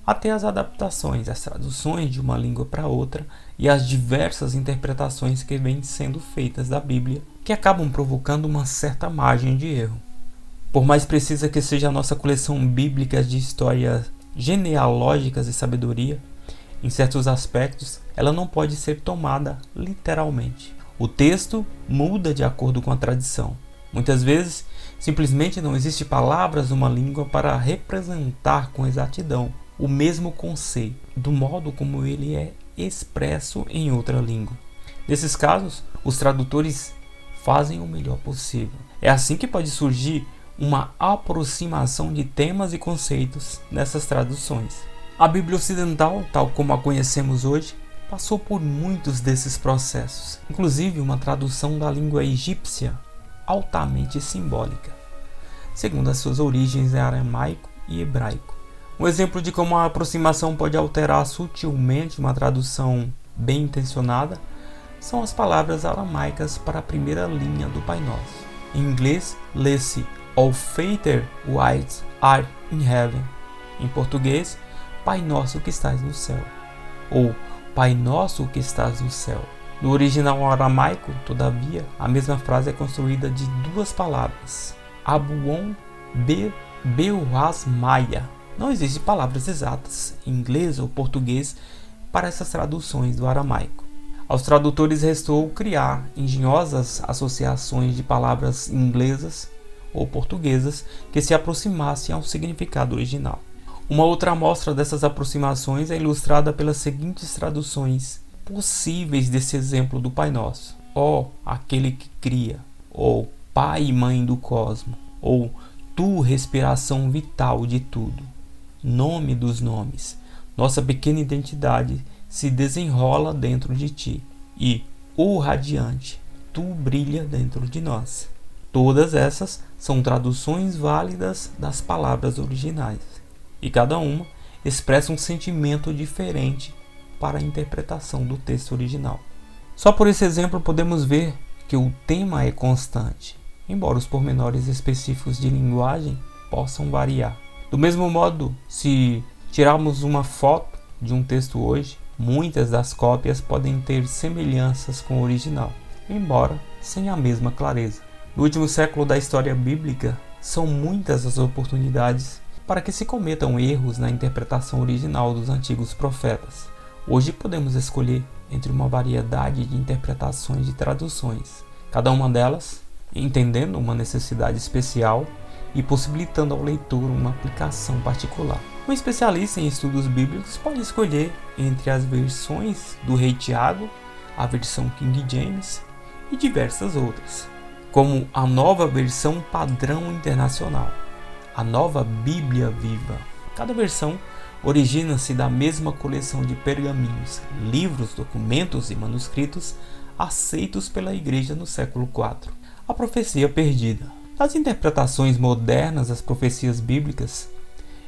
até as adaptações, as traduções de uma língua para outra e as diversas interpretações que vêm sendo feitas da Bíblia, que acabam provocando uma certa margem de erro. Por mais precisa que seja a nossa coleção bíblica de histórias genealógicas e sabedoria, em certos aspectos, ela não pode ser tomada literalmente. O texto muda de acordo com a tradição. Muitas vezes, simplesmente não existe palavras numa língua para representar com exatidão o mesmo conceito, do modo como ele é expresso em outra língua. Nesses casos, os tradutores fazem o melhor possível. É assim que pode surgir uma aproximação de temas e conceitos nessas traduções. A Bíblia Ocidental, tal como a conhecemos hoje, passou por muitos desses processos, inclusive uma tradução da língua egípcia altamente simbólica, segundo as suas origens em aramaico e hebraico. Um exemplo de como a aproximação pode alterar sutilmente uma tradução bem intencionada são as palavras aramaicas para a primeira linha do Pai Nosso. Em inglês, lê-se Our Father which art in heaven. Em português, Pai Nosso que estás no céu, ou Pai Nosso que estás no céu. No original aramaico, todavia, a mesma frase é construída de 2 palavras, Abuon Beuasmaia. Não existem palavras exatas em inglês ou português para essas traduções do aramaico. Aos tradutores restou criar engenhosas associações de palavras inglesas ou portuguesas que se aproximassem ao significado original. Uma outra amostra dessas aproximações é ilustrada pelas seguintes traduções possíveis desse exemplo do Pai Nosso. Ó, aquele que cria, ou Pai e Mãe do Cosmo, ou Tu, respiração vital de tudo. Nome dos nomes. Nossa pequena identidade se desenrola dentro de ti. E o radiante, Tu brilha dentro de nós. Todas essas são traduções válidas das palavras originais. E cada uma expressa um sentimento diferente para a interpretação do texto original. Só por esse exemplo podemos ver que o tema é constante, embora os pormenores específicos de linguagem possam variar. Do mesmo modo, se tirarmos uma foto de um texto hoje, muitas das cópias podem ter semelhanças com o original, embora sem a mesma clareza. No último século da história bíblica, são muitas as oportunidades para que se cometam erros na interpretação original dos antigos profetas. Hoje podemos escolher entre uma variedade de interpretações e traduções, cada uma delas entendendo uma necessidade especial e possibilitando ao leitor uma aplicação particular. Um especialista em estudos bíblicos pode escolher entre as versões do Rei Tiago, a versão King James e diversas outras, como a nova versão padrão internacional, a nova Bíblia Viva. Cada versão origina-se da mesma coleção de pergaminhos, livros, documentos e manuscritos aceitos pela Igreja no século IV. A profecia perdida. Nas interpretações modernas das profecias bíblicas,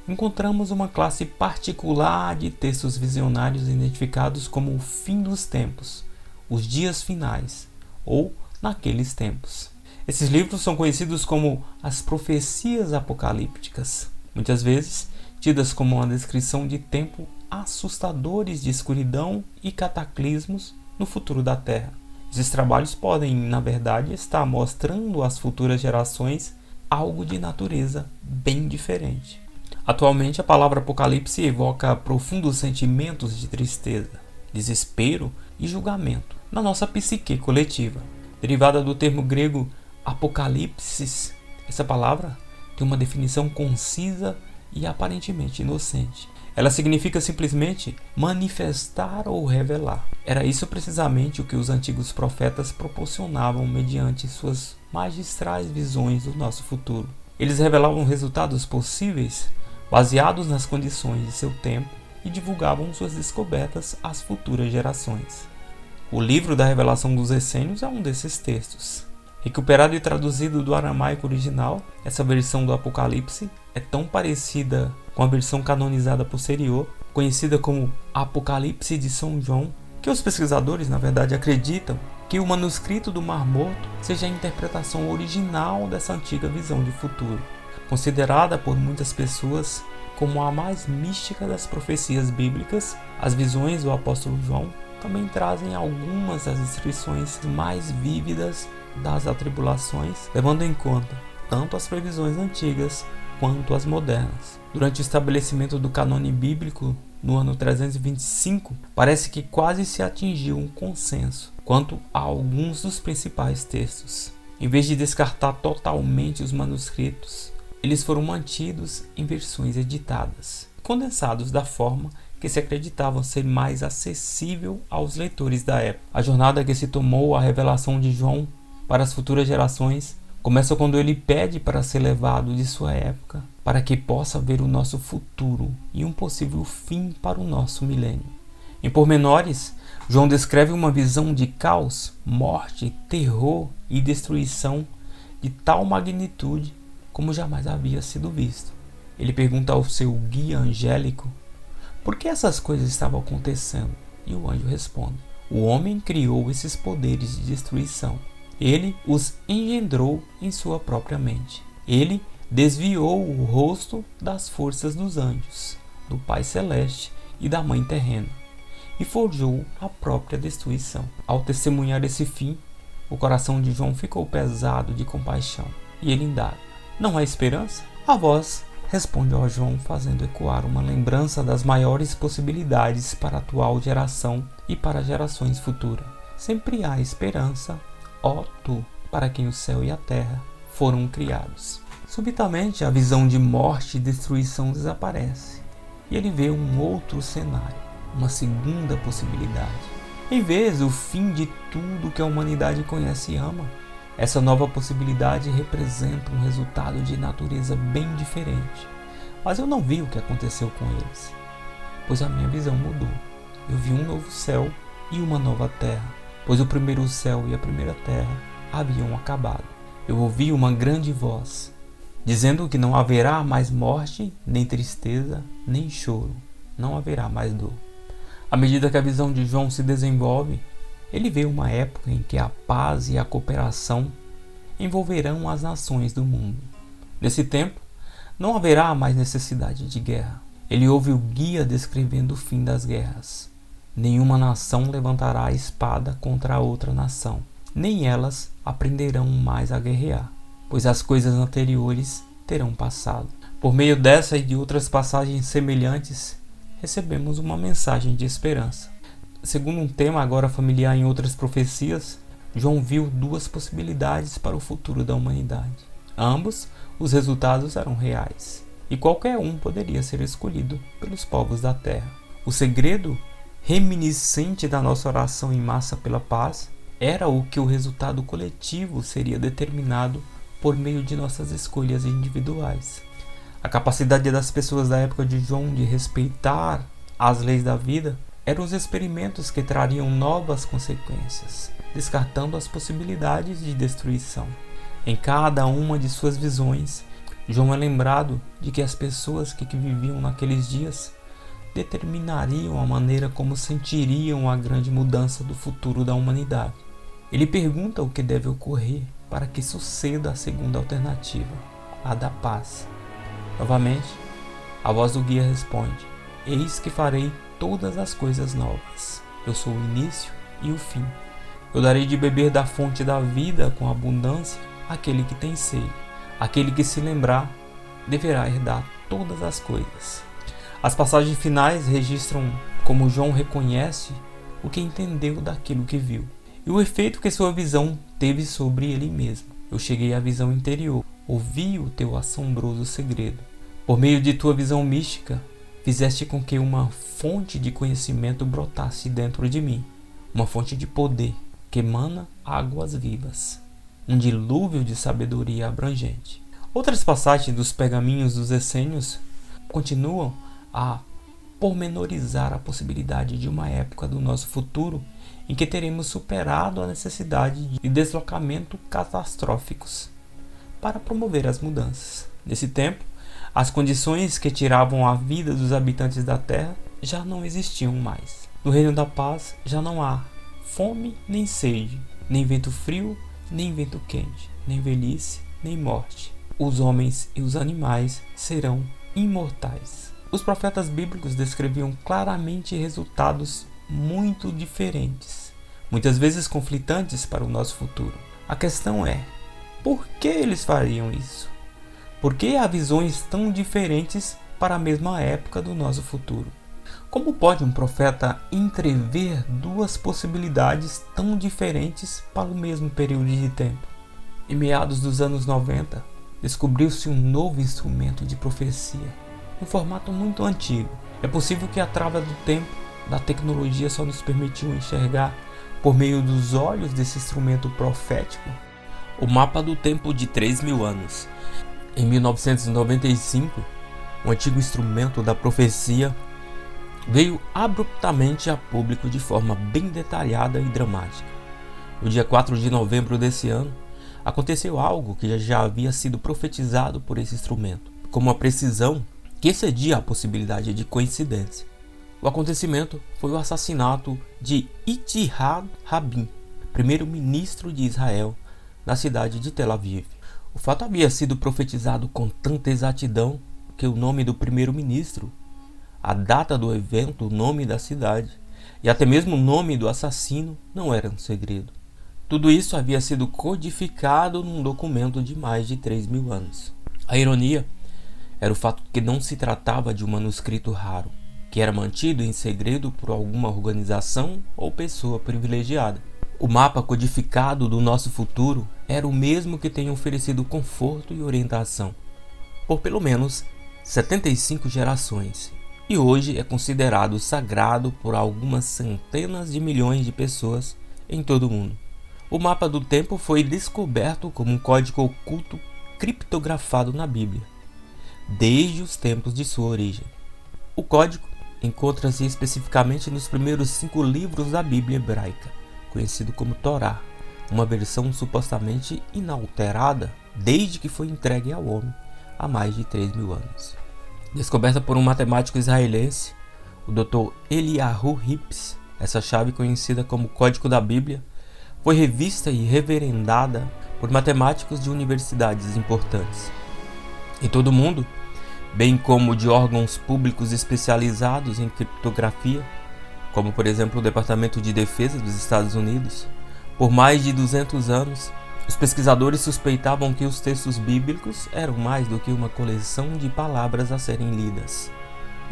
encontramos uma classe particular de textos visionários identificados como o fim dos tempos, os dias finais ou naqueles tempos. Esses livros são conhecidos como as profecias apocalípticas, muitas vezes tidas como uma descrição de tempos assustadores de escuridão e cataclismos no futuro da Terra. Esses trabalhos podem, na verdade, estar mostrando às futuras gerações algo de natureza bem diferente. Atualmente, a palavra Apocalipse evoca profundos sentimentos de tristeza, desespero e julgamento na nossa psique coletiva. Derivada do termo grego apocalipsis, essa palavra tem uma definição concisa e aparentemente inocente. Ela significa simplesmente manifestar ou revelar. Era isso precisamente o que os antigos profetas proporcionavam mediante suas magistrais visões do nosso futuro. Eles revelavam resultados possíveis baseados nas condições de seu tempo e divulgavam suas descobertas às futuras gerações. O livro da Revelação dos Essênios é um desses textos. Recuperado e traduzido do aramaico original, essa versão do Apocalipse é tão parecida com a versão canonizada posterior, conhecida como Apocalipse de São João, que os pesquisadores, na verdade, acreditam que o manuscrito do Mar Morto seja a interpretação original dessa antiga visão de futuro, considerada por muitas pessoas como a mais mística das profecias bíblicas. As visões do apóstolo João também trazem algumas das descrições mais vívidas das atribulações, levando em conta tanto as previsões antigas quanto as modernas. Durante o estabelecimento do cânone bíblico no ano 325, parece que quase se atingiu um consenso quanto a alguns dos principais textos. Em vez de descartar totalmente os manuscritos, eles foram mantidos em versões editadas, condensados da forma que se acreditavam ser mais acessível aos leitores da época. A jornada que se tomou a revelação de João para as futuras gerações começa quando ele pede para ser levado de sua época, para que possa ver o nosso futuro e um possível fim para o nosso milênio. Em pormenores, João descreve uma visão de caos, morte, terror e destruição de tal magnitude como jamais havia sido visto. Ele pergunta ao seu guia angélico por que essas coisas estavam acontecendo, e o anjo responde: o homem criou esses poderes de destruição. Ele os engendrou em sua própria mente. Ele desviou o rosto das forças dos anjos, do Pai Celeste e da Mãe Terrena, e forjou a própria destruição. Ao testemunhar esse fim, o coração de João ficou pesado de compaixão, e ele indaga: não há esperança? A voz responde ao João, fazendo ecoar uma lembrança das maiores possibilidades para a atual geração e para gerações futuras. Sempre há esperança, ó tu, para quem o céu e a terra foram criados. Subitamente, a visão de morte e destruição desaparece, e ele vê um outro cenário, uma segunda possibilidade. Em vez do fim de tudo que a humanidade conhece e ama, essa nova possibilidade representa um resultado de natureza bem diferente. Mas eu não vi o que aconteceu com eles, pois a minha visão mudou. Eu vi um novo céu e uma nova terra, pois o primeiro céu e a primeira terra haviam acabado. Eu ouvi uma grande voz, dizendo que não haverá mais morte, nem tristeza, nem choro. Não haverá mais dor. À medida que a visão de João se desenvolve, ele vê uma época em que a paz e a cooperação envolverão as nações do mundo. Nesse tempo, não haverá mais necessidade de guerra. Ele ouve o guia descrevendo o fim das guerras. Nenhuma nação levantará a espada contra a outra nação, nem elas aprenderão mais a guerrear, pois as coisas anteriores terão passado. Por meio dessa e de outras passagens semelhantes, recebemos uma mensagem de esperança. Segundo um tema agora familiar em outras profecias, João viu duas possibilidades para o futuro da humanidade. Ambos, os resultados eram reais, e qualquer um poderia ser escolhido pelos povos da terra. O segredo reminiscente da nossa oração em massa pela paz era o que o resultado coletivo seria determinado por meio de nossas escolhas individuais. A capacidade das pessoas da época de João de respeitar as leis da vida eram os experimentos que trariam novas consequências, descartando as possibilidades de destruição. Em cada uma de suas visões, João é lembrado de que as pessoas que viviam naqueles dias determinariam a maneira como sentiriam a grande mudança do futuro da humanidade. Ele pergunta o que deve ocorrer para que suceda a segunda alternativa, a da paz. Novamente, a voz do guia responde: eis que farei todas as coisas novas. Eu sou o início e o fim. Eu darei de beber da fonte da vida com abundância àquele que tem sede. Aquele que se lembrar deverá herdar todas as coisas. As passagens finais registram como João reconhece o que entendeu daquilo que viu e o efeito que sua visão teve sobre ele mesmo. Eu cheguei à visão interior, ouvi o teu assombroso segredo. Por meio de tua visão mística, fizeste com que uma fonte de conhecimento brotasse dentro de mim, uma fonte de poder que emana águas vivas, um dilúvio de sabedoria abrangente. Outras passagens dos pergaminhos dos essênios continuam a pormenorizar a possibilidade de uma época do nosso futuro em que teremos superado a necessidade de deslocamento catastróficos para promover as mudanças. Nesse tempo, as condições que tiravam a vida dos habitantes da Terra já não existiam mais. No reino da paz já não há fome nem sede, nem vento frio, nem vento quente, nem velhice, nem morte. Os homens e os animais serão imortais. Os profetas bíblicos descreviam claramente resultados muito diferentes, muitas vezes conflitantes para o nosso futuro. A questão é, por que eles fariam isso? Por que há visões tão diferentes para a mesma época do nosso futuro? Como pode um profeta entrever duas possibilidades tão diferentes para o mesmo período de tempo? Em meados dos anos 90, descobriu-se um novo instrumento de profecia, um formato muito antigo. É possível que a trava do tempo, da tecnologia só nos permitiu enxergar, por meio dos olhos desse instrumento profético, o mapa do tempo de 3.000 anos. Em 1995, o antigo instrumento da profecia veio abruptamente a público de forma bem detalhada e dramática. No dia 4 de novembro desse ano, aconteceu algo que já havia sido profetizado por esse instrumento, com uma precisão que excedia a possibilidade de coincidência. O acontecimento foi o assassinato de Yitzhak Rabin, primeiro-ministro de Israel, na cidade de Tel Aviv. O fato havia sido profetizado com tanta exatidão que o nome do primeiro-ministro, a data do evento, o nome da cidade e até mesmo o nome do assassino não eram segredo. Tudo isso havia sido codificado num documento de mais de 3.000 anos. A ironia era o fato de que não se tratava de um manuscrito raro, que era mantido em segredo por alguma organização ou pessoa privilegiada. O mapa codificado do nosso futuro era o mesmo que tem oferecido conforto e orientação por pelo menos 75 gerações, e hoje é considerado sagrado por algumas centenas de milhões de pessoas em todo o mundo. O mapa do tempo foi descoberto como um código oculto criptografado na Bíblia, desde os tempos de sua origem. O código encontra-se especificamente nos primeiros 5 livros da Bíblia hebraica, conhecido como Torá, uma versão supostamente inalterada desde que foi entregue ao homem há mais de 3.000 anos. Descoberta por um matemático israelense, o Dr. Eliyahu Rips, essa chave conhecida como Código da Bíblia foi revista e reverendada por matemáticos de universidades importantes em todo o mundo, bem como de órgãos públicos especializados em criptografia, como por exemplo o Departamento de Defesa dos Estados Unidos. Por mais de 200 anos, os pesquisadores suspeitavam que os textos bíblicos eram mais do que uma coleção de palavras a serem lidas,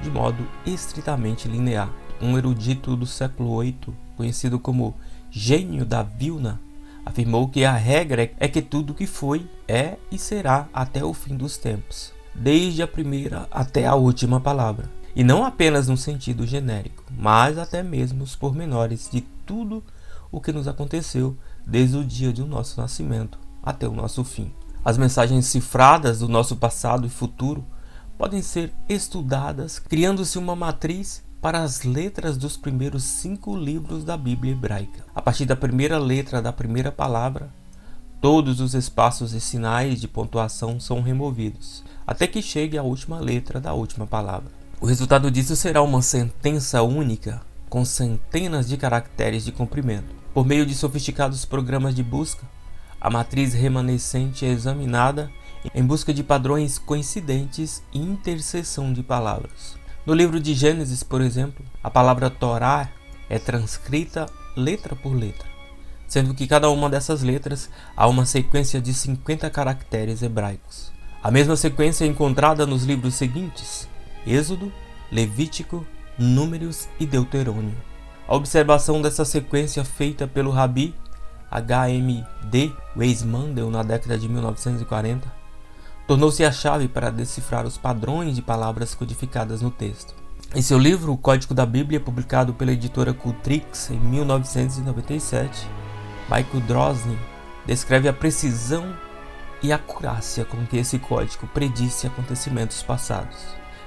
de modo estritamente linear. Um erudito do século VIII, conhecido como Gênio da Vilna, afirmou que a regra é que tudo que foi, é e será até o fim dos tempos, desde a primeira até a última palavra, e não apenas no sentido genérico, mas até mesmo os pormenores de tudo o que nos aconteceu desde o dia do nosso nascimento até o nosso fim. As mensagens cifradas do nosso passado e futuro podem ser estudadas, criando-se uma matriz para as letras dos primeiros 5 livros da Bíblia hebraica. A partir da primeira letra da primeira palavra, todos os espaços e sinais de pontuação são removidos, até que chegue à última letra da última palavra. O resultado disso será uma sentença única, com centenas de caracteres de comprimento. Por meio de sofisticados programas de busca, a matriz remanescente é examinada em busca de padrões coincidentes e interseção de palavras. No livro de Gênesis, por exemplo, a palavra Torá é transcrita letra por letra, sendo que cada uma dessas letras há uma sequência de 50 caracteres hebraicos. A mesma sequência é encontrada nos livros seguintes: Êxodo, Levítico, Números e Deuterônio. A observação dessa sequência feita pelo Rabi H.M.D. Weizmann na década de 1940 tornou-se a chave para decifrar os padrões de palavras codificadas no texto. Em seu livro, O Código da Bíblia, publicado pela editora Cultrix em 1997, Michael Drosnin descreve a precisão e acurácia com que esse código predisse acontecimentos passados,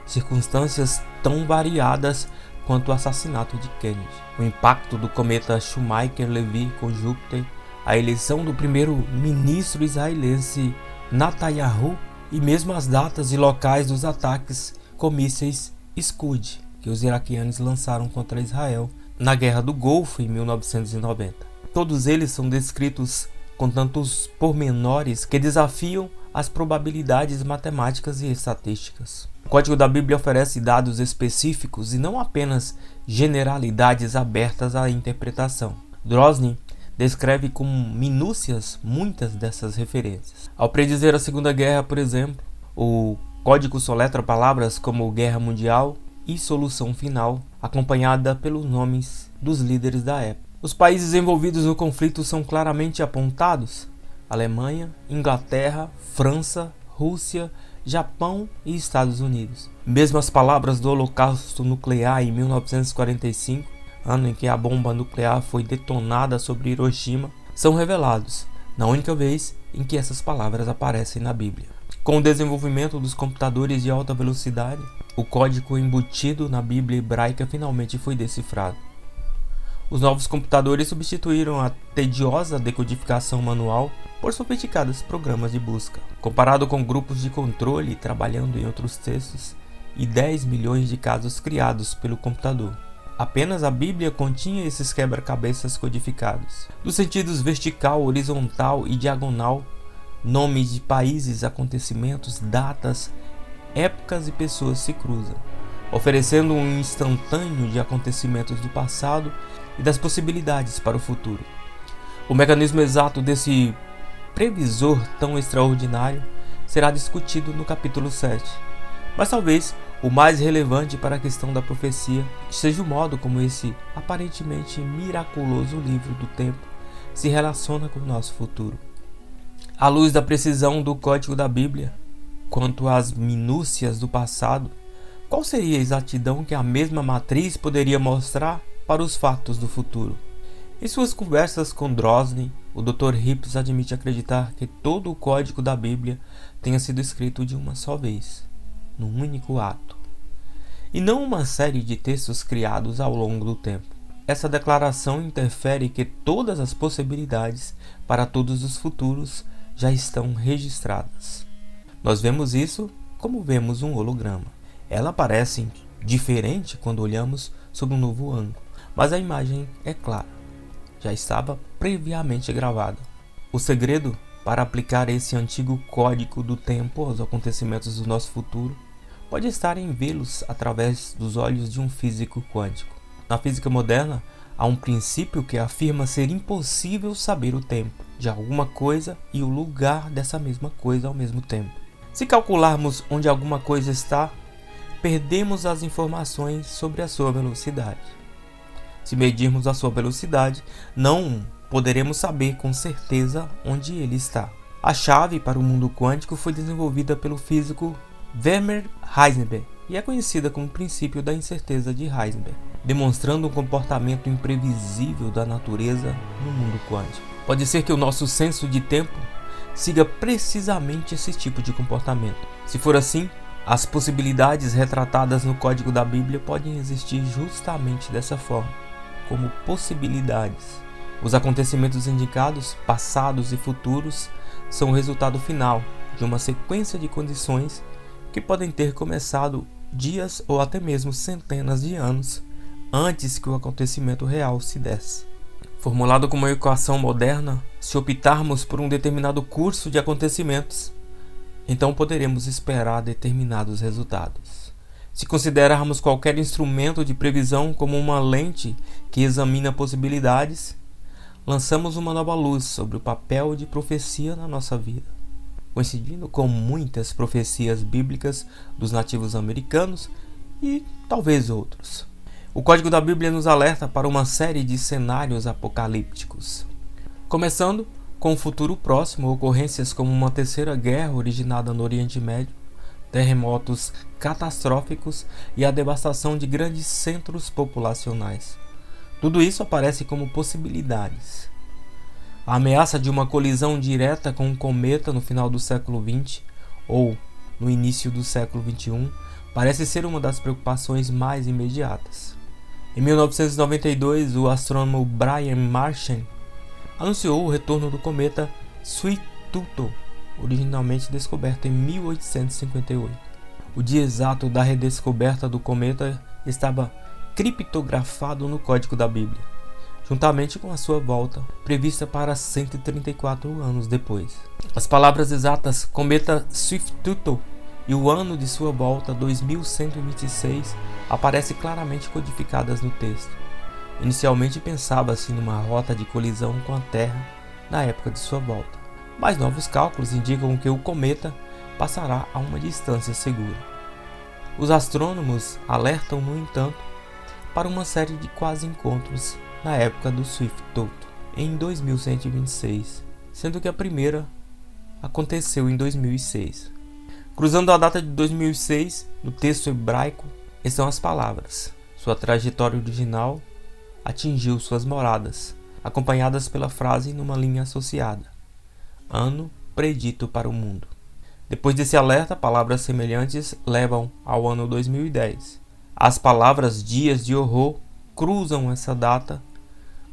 circunstâncias tão variadas quanto o assassinato de Kennedy, o impacto do cometa Shoemaker-Levy com Júpiter, a eleição do primeiro-ministro israelense Netanyahu e mesmo as datas e locais dos ataques com mísseis Scud que os iraquianos lançaram contra Israel na Guerra do Golfo em 1990. Todos eles são descritos com tantos pormenores que desafiam as probabilidades matemáticas e estatísticas. O Código da Bíblia oferece dados específicos e não apenas generalidades abertas à interpretação. Drosnin descreve com minúcias muitas dessas referências. Ao predizer a Segunda Guerra, por exemplo, o código soletra palavras como Guerra Mundial e Solução Final, acompanhada pelos nomes dos líderes da época. Os países envolvidos no conflito são claramente apontados: Alemanha, Inglaterra, França, Rússia, Japão e Estados Unidos. Mesmo as palavras do Holocausto Nuclear em 1945, ano em que a bomba nuclear foi detonada sobre Hiroshima, são revelados, na única vez em que essas palavras aparecem na Bíblia. Com o desenvolvimento dos computadores de alta velocidade, o código embutido na Bíblia hebraica finalmente foi decifrado. Os novos computadores substituíram a tediosa decodificação manual por sofisticados programas de busca. Comparado com grupos de controle trabalhando em outros textos e 10 milhões de casos criados pelo computador, apenas a Bíblia continha esses quebra-cabeças codificados. Dos sentidos vertical, horizontal e diagonal, nomes de países, acontecimentos, datas, épocas e pessoas se cruzam, oferecendo um instantâneo de acontecimentos do passado e das possibilidades para o futuro. O mecanismo exato desse previsor tão extraordinário será discutido no capítulo 7, mas talvez o mais relevante para a questão da profecia seja o modo como esse aparentemente miraculoso livro do tempo se relaciona com o nosso futuro. À luz da precisão do código da Bíblia quanto às minúcias do passado, Qual seria a exatidão que a mesma matriz poderia mostrar para os fatos do futuro? Em suas conversas com Drosnin, o Dr. Hips admite acreditar que todo o código da Bíblia tenha sido escrito de uma só vez, num único ato, e não uma série de textos criados ao longo do tempo. Essa declaração interfere que todas as possibilidades para todos os futuros já estão registradas. Nós vemos isso como vemos um holograma. Ela parece diferente quando olhamos sob um novo ângulo, mas a imagem é clara. Já estava previamente gravada. O segredo para aplicar esse antigo código do tempo aos acontecimentos do nosso futuro pode estar em vê-los através dos olhos de um físico quântico. Na física moderna, há um princípio que afirma ser impossível saber o tempo de alguma coisa e o lugar dessa mesma coisa ao mesmo tempo. Se calcularmos onde alguma coisa está, perdemos as informações sobre a sua velocidade. Se medirmos a sua velocidade, não poderemos saber com certeza onde ele está. A chave para o mundo quântico foi desenvolvida pelo físico Werner Heisenberg e é conhecida como o princípio da incerteza de Heisenberg, demonstrando um comportamento imprevisível da natureza no mundo quântico. Pode ser que o nosso senso de tempo siga precisamente esse tipo de comportamento. Se for assim, as possibilidades retratadas no código da Bíblia podem existir justamente dessa forma, como possibilidades. Os acontecimentos indicados, passados e futuros, são o resultado final de uma sequência de condições que podem ter começado dias ou até mesmo centenas de anos antes que o acontecimento real se desse. Formulado como uma equação moderna, se optarmos por um determinado curso de acontecimentos, então poderemos esperar determinados resultados. Se considerarmos qualquer instrumento de previsão como uma lente que examina possibilidades, lançamos uma nova luz sobre o papel de profecia na nossa vida, coincidindo com muitas profecias bíblicas dos nativos americanos e talvez outros. O código da Bíblia nos alerta para uma série de cenários apocalípticos, começando com o futuro próximo, ocorrências como uma terceira guerra originada no Oriente Médio, terremotos catastróficos e a devastação de grandes centros populacionais. Tudo isso aparece como possibilidades. A ameaça de uma colisão direta com um cometa no final do século XX ou no início do século XXI parece ser uma das preocupações mais imediatas. Em 1992, o astrônomo Brian Martian anunciou o retorno do cometa Swift-Tuttle, originalmente descoberto em 1858. O dia exato da redescoberta do cometa estava criptografado no código da Bíblia, juntamente com a sua volta, prevista para 134 anos depois. As palavras exatas cometa Swift-Tuttle e o ano de sua volta, 2126, aparecem claramente codificadas no texto. Inicialmente pensava-se numa rota de colisão com a Terra na época de sua volta, mas novos cálculos indicam que o cometa passará a uma distância segura. Os astrônomos alertam, no entanto, para uma série de quase encontros na época do Swift-Tuttle, em 2126, sendo que a primeira aconteceu em 2006. Cruzando a data de 2006, no texto hebraico, estão as palavras: sua trajetória original atingiu suas moradas, acompanhadas pela frase numa linha associada: ano predito para o mundo. Depois desse alerta, palavras semelhantes levam ao ano 2010. As palavras dias de horror cruzam essa data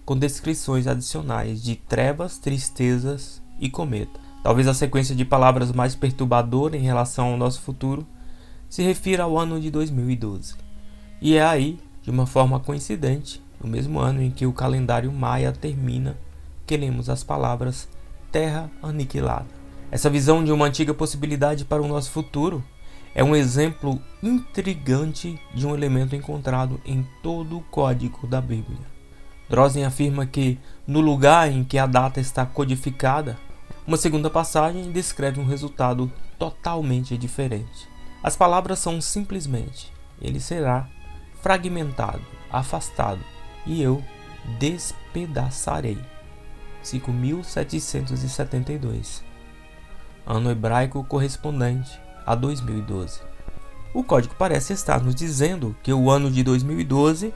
com descrições adicionais de trevas, tristezas e cometa. Talvez a sequência de palavras mais perturbadora em relação ao nosso futuro se refira ao ano de 2012. E é aí, de uma forma coincidente, no mesmo ano em que o calendário maia termina, que lemos as palavras terra aniquilada. Essa visão de uma antiga possibilidade para o nosso futuro é um exemplo intrigante de um elemento encontrado em todo o código da Bíblia. Drosnin afirma que, no lugar em que a data está codificada, uma segunda passagem descreve um resultado totalmente diferente. As palavras são simplesmente: ele será fragmentado, afastado, e eu despedaçarei. 5.772, ano hebraico correspondente a 2012. O código parece estar nos dizendo que o ano de 2012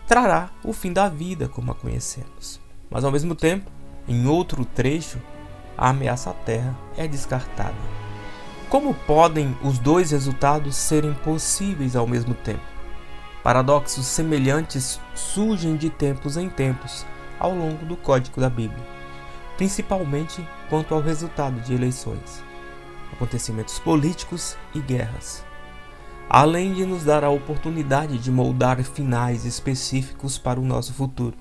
trará o fim da vida como a conhecemos. Mas ao mesmo tempo, em outro trecho, a ameaça à Terra é descartada. Como podem os dois resultados serem possíveis ao mesmo tempo? Paradoxos semelhantes surgem de tempos em tempos ao longo do código da Bíblia, principalmente quanto ao resultado de eleições, acontecimentos políticos e guerras. Além de nos dar a oportunidade de moldar finais específicos para o nosso futuro,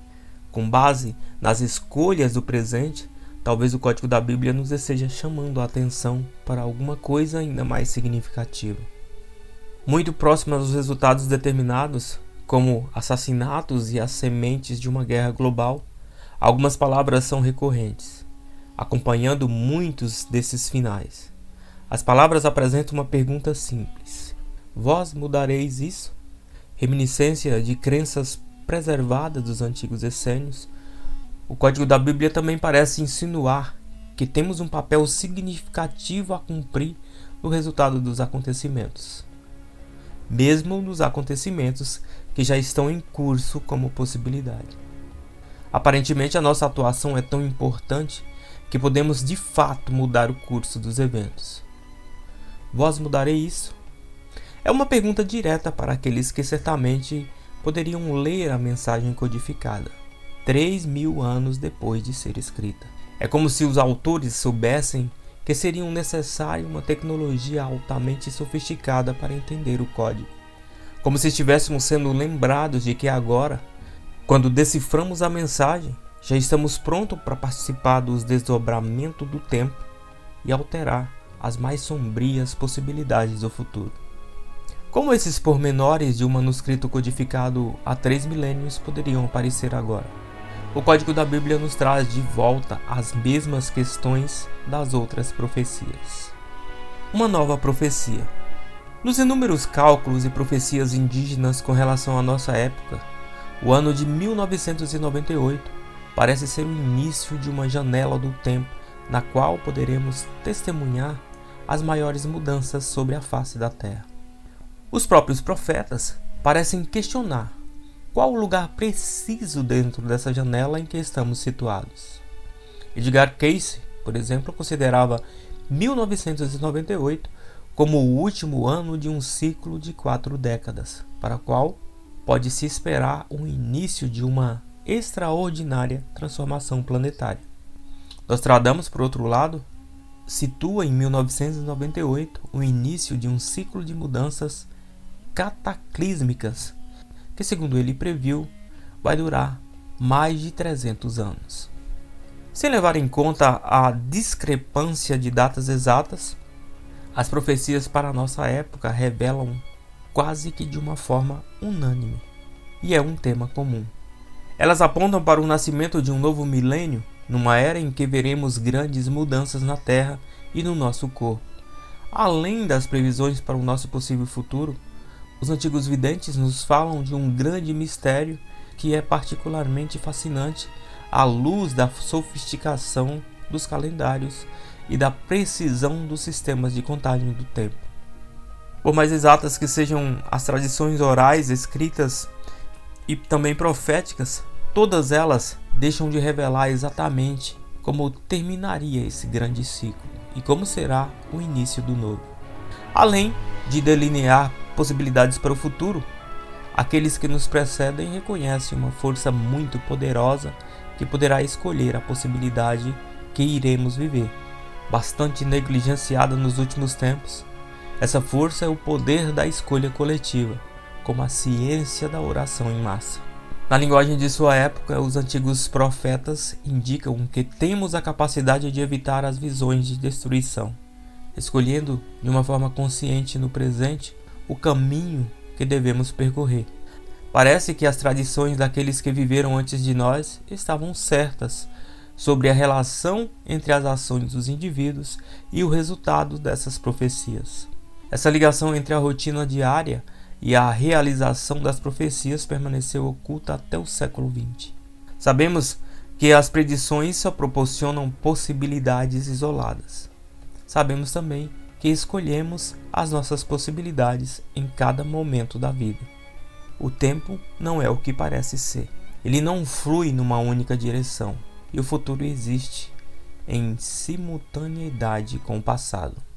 com base nas escolhas do presente, talvez o código da Bíblia nos esteja chamando a atenção para alguma coisa ainda mais significativa. Muito próximo aos resultados determinados, como assassinatos e as sementes de uma guerra global, algumas palavras são recorrentes, acompanhando muitos desses finais. As palavras apresentam uma pergunta simples: vós mudareis isso? Reminiscência de crenças preservadas dos antigos essênios. O código da Bíblia também parece insinuar que temos um papel significativo a cumprir no resultado dos acontecimentos, mesmo nos acontecimentos que já estão em curso como possibilidade. Aparentemente, a nossa atuação é tão importante que podemos de fato mudar o curso dos eventos. Vós mudarei isso? É uma pergunta direta para aqueles que certamente poderiam ler a mensagem codificada 3.000 anos depois de ser escrita. É como se os autores soubessem que seria necessária uma tecnologia altamente sofisticada para entender o código. Como se estivéssemos sendo lembrados de que agora, quando deciframos a mensagem, já estamos prontos para participar dos desdobramentos do tempo e alterar as mais sombrias possibilidades do futuro. Como esses pormenores de um manuscrito codificado há 3 milênios poderiam aparecer agora? O código da Bíblia nos traz de volta as mesmas questões das outras profecias. Uma nova profecia. Nos inúmeros cálculos e profecias indígenas com relação à nossa época, o ano de 1998 parece ser o início de uma janela do tempo na qual poderemos testemunhar as maiores mudanças sobre a face da Terra. Os próprios profetas parecem questionar qual o lugar preciso dentro dessa janela em que estamos situados. Edgar Cayce, por exemplo, considerava 1998 como o último ano de um ciclo de 4 décadas, para o qual pode-se esperar o início de uma extraordinária transformação planetária. Nostradamus, por outro lado, situa em 1998 o início de um ciclo de mudanças cataclísmicas que, segundo ele previu, vai durar mais de 300 anos. Sem levar em conta a discrepância de datas exatas, as profecias para a nossa época revelam quase que de uma forma unânime, e é um tema comum. Elas apontam para o nascimento de um novo milênio, numa era em que veremos grandes mudanças na Terra e no nosso corpo. Além das previsões para o nosso possível futuro, os antigos videntes nos falam de um grande mistério que é particularmente fascinante à luz da sofisticação dos calendários e da precisão dos sistemas de contagem do tempo. Por mais exatas que sejam as tradições orais, escritas e também proféticas, todas elas deixam de revelar exatamente como terminaria esse grande ciclo e como será o início do novo. Além de delinear possibilidades para o futuro, aqueles que nos precedem reconhecem uma força muito poderosa que poderá escolher a possibilidade que iremos viver, bastante negligenciada nos últimos tempos. Essa força é o poder da escolha coletiva, como a ciência da oração em massa. Na linguagem de sua época, os antigos profetas indicam que temos a capacidade de evitar as visões de destruição, escolhendo de uma forma consciente no presente o caminho que devemos percorrer. Parece que as tradições daqueles que viveram antes de nós estavam certas sobre a relação entre as ações dos indivíduos e o resultado dessas profecias. Essa ligação entre a rotina diária e a realização das profecias permaneceu oculta até o século XX. Sabemos que as predições só proporcionam possibilidades isoladas. Sabemos também que escolhemos as nossas possibilidades em cada momento da vida. O tempo não é o que parece ser. Ele não flui numa única direção, e o futuro existe em simultaneidade com o passado.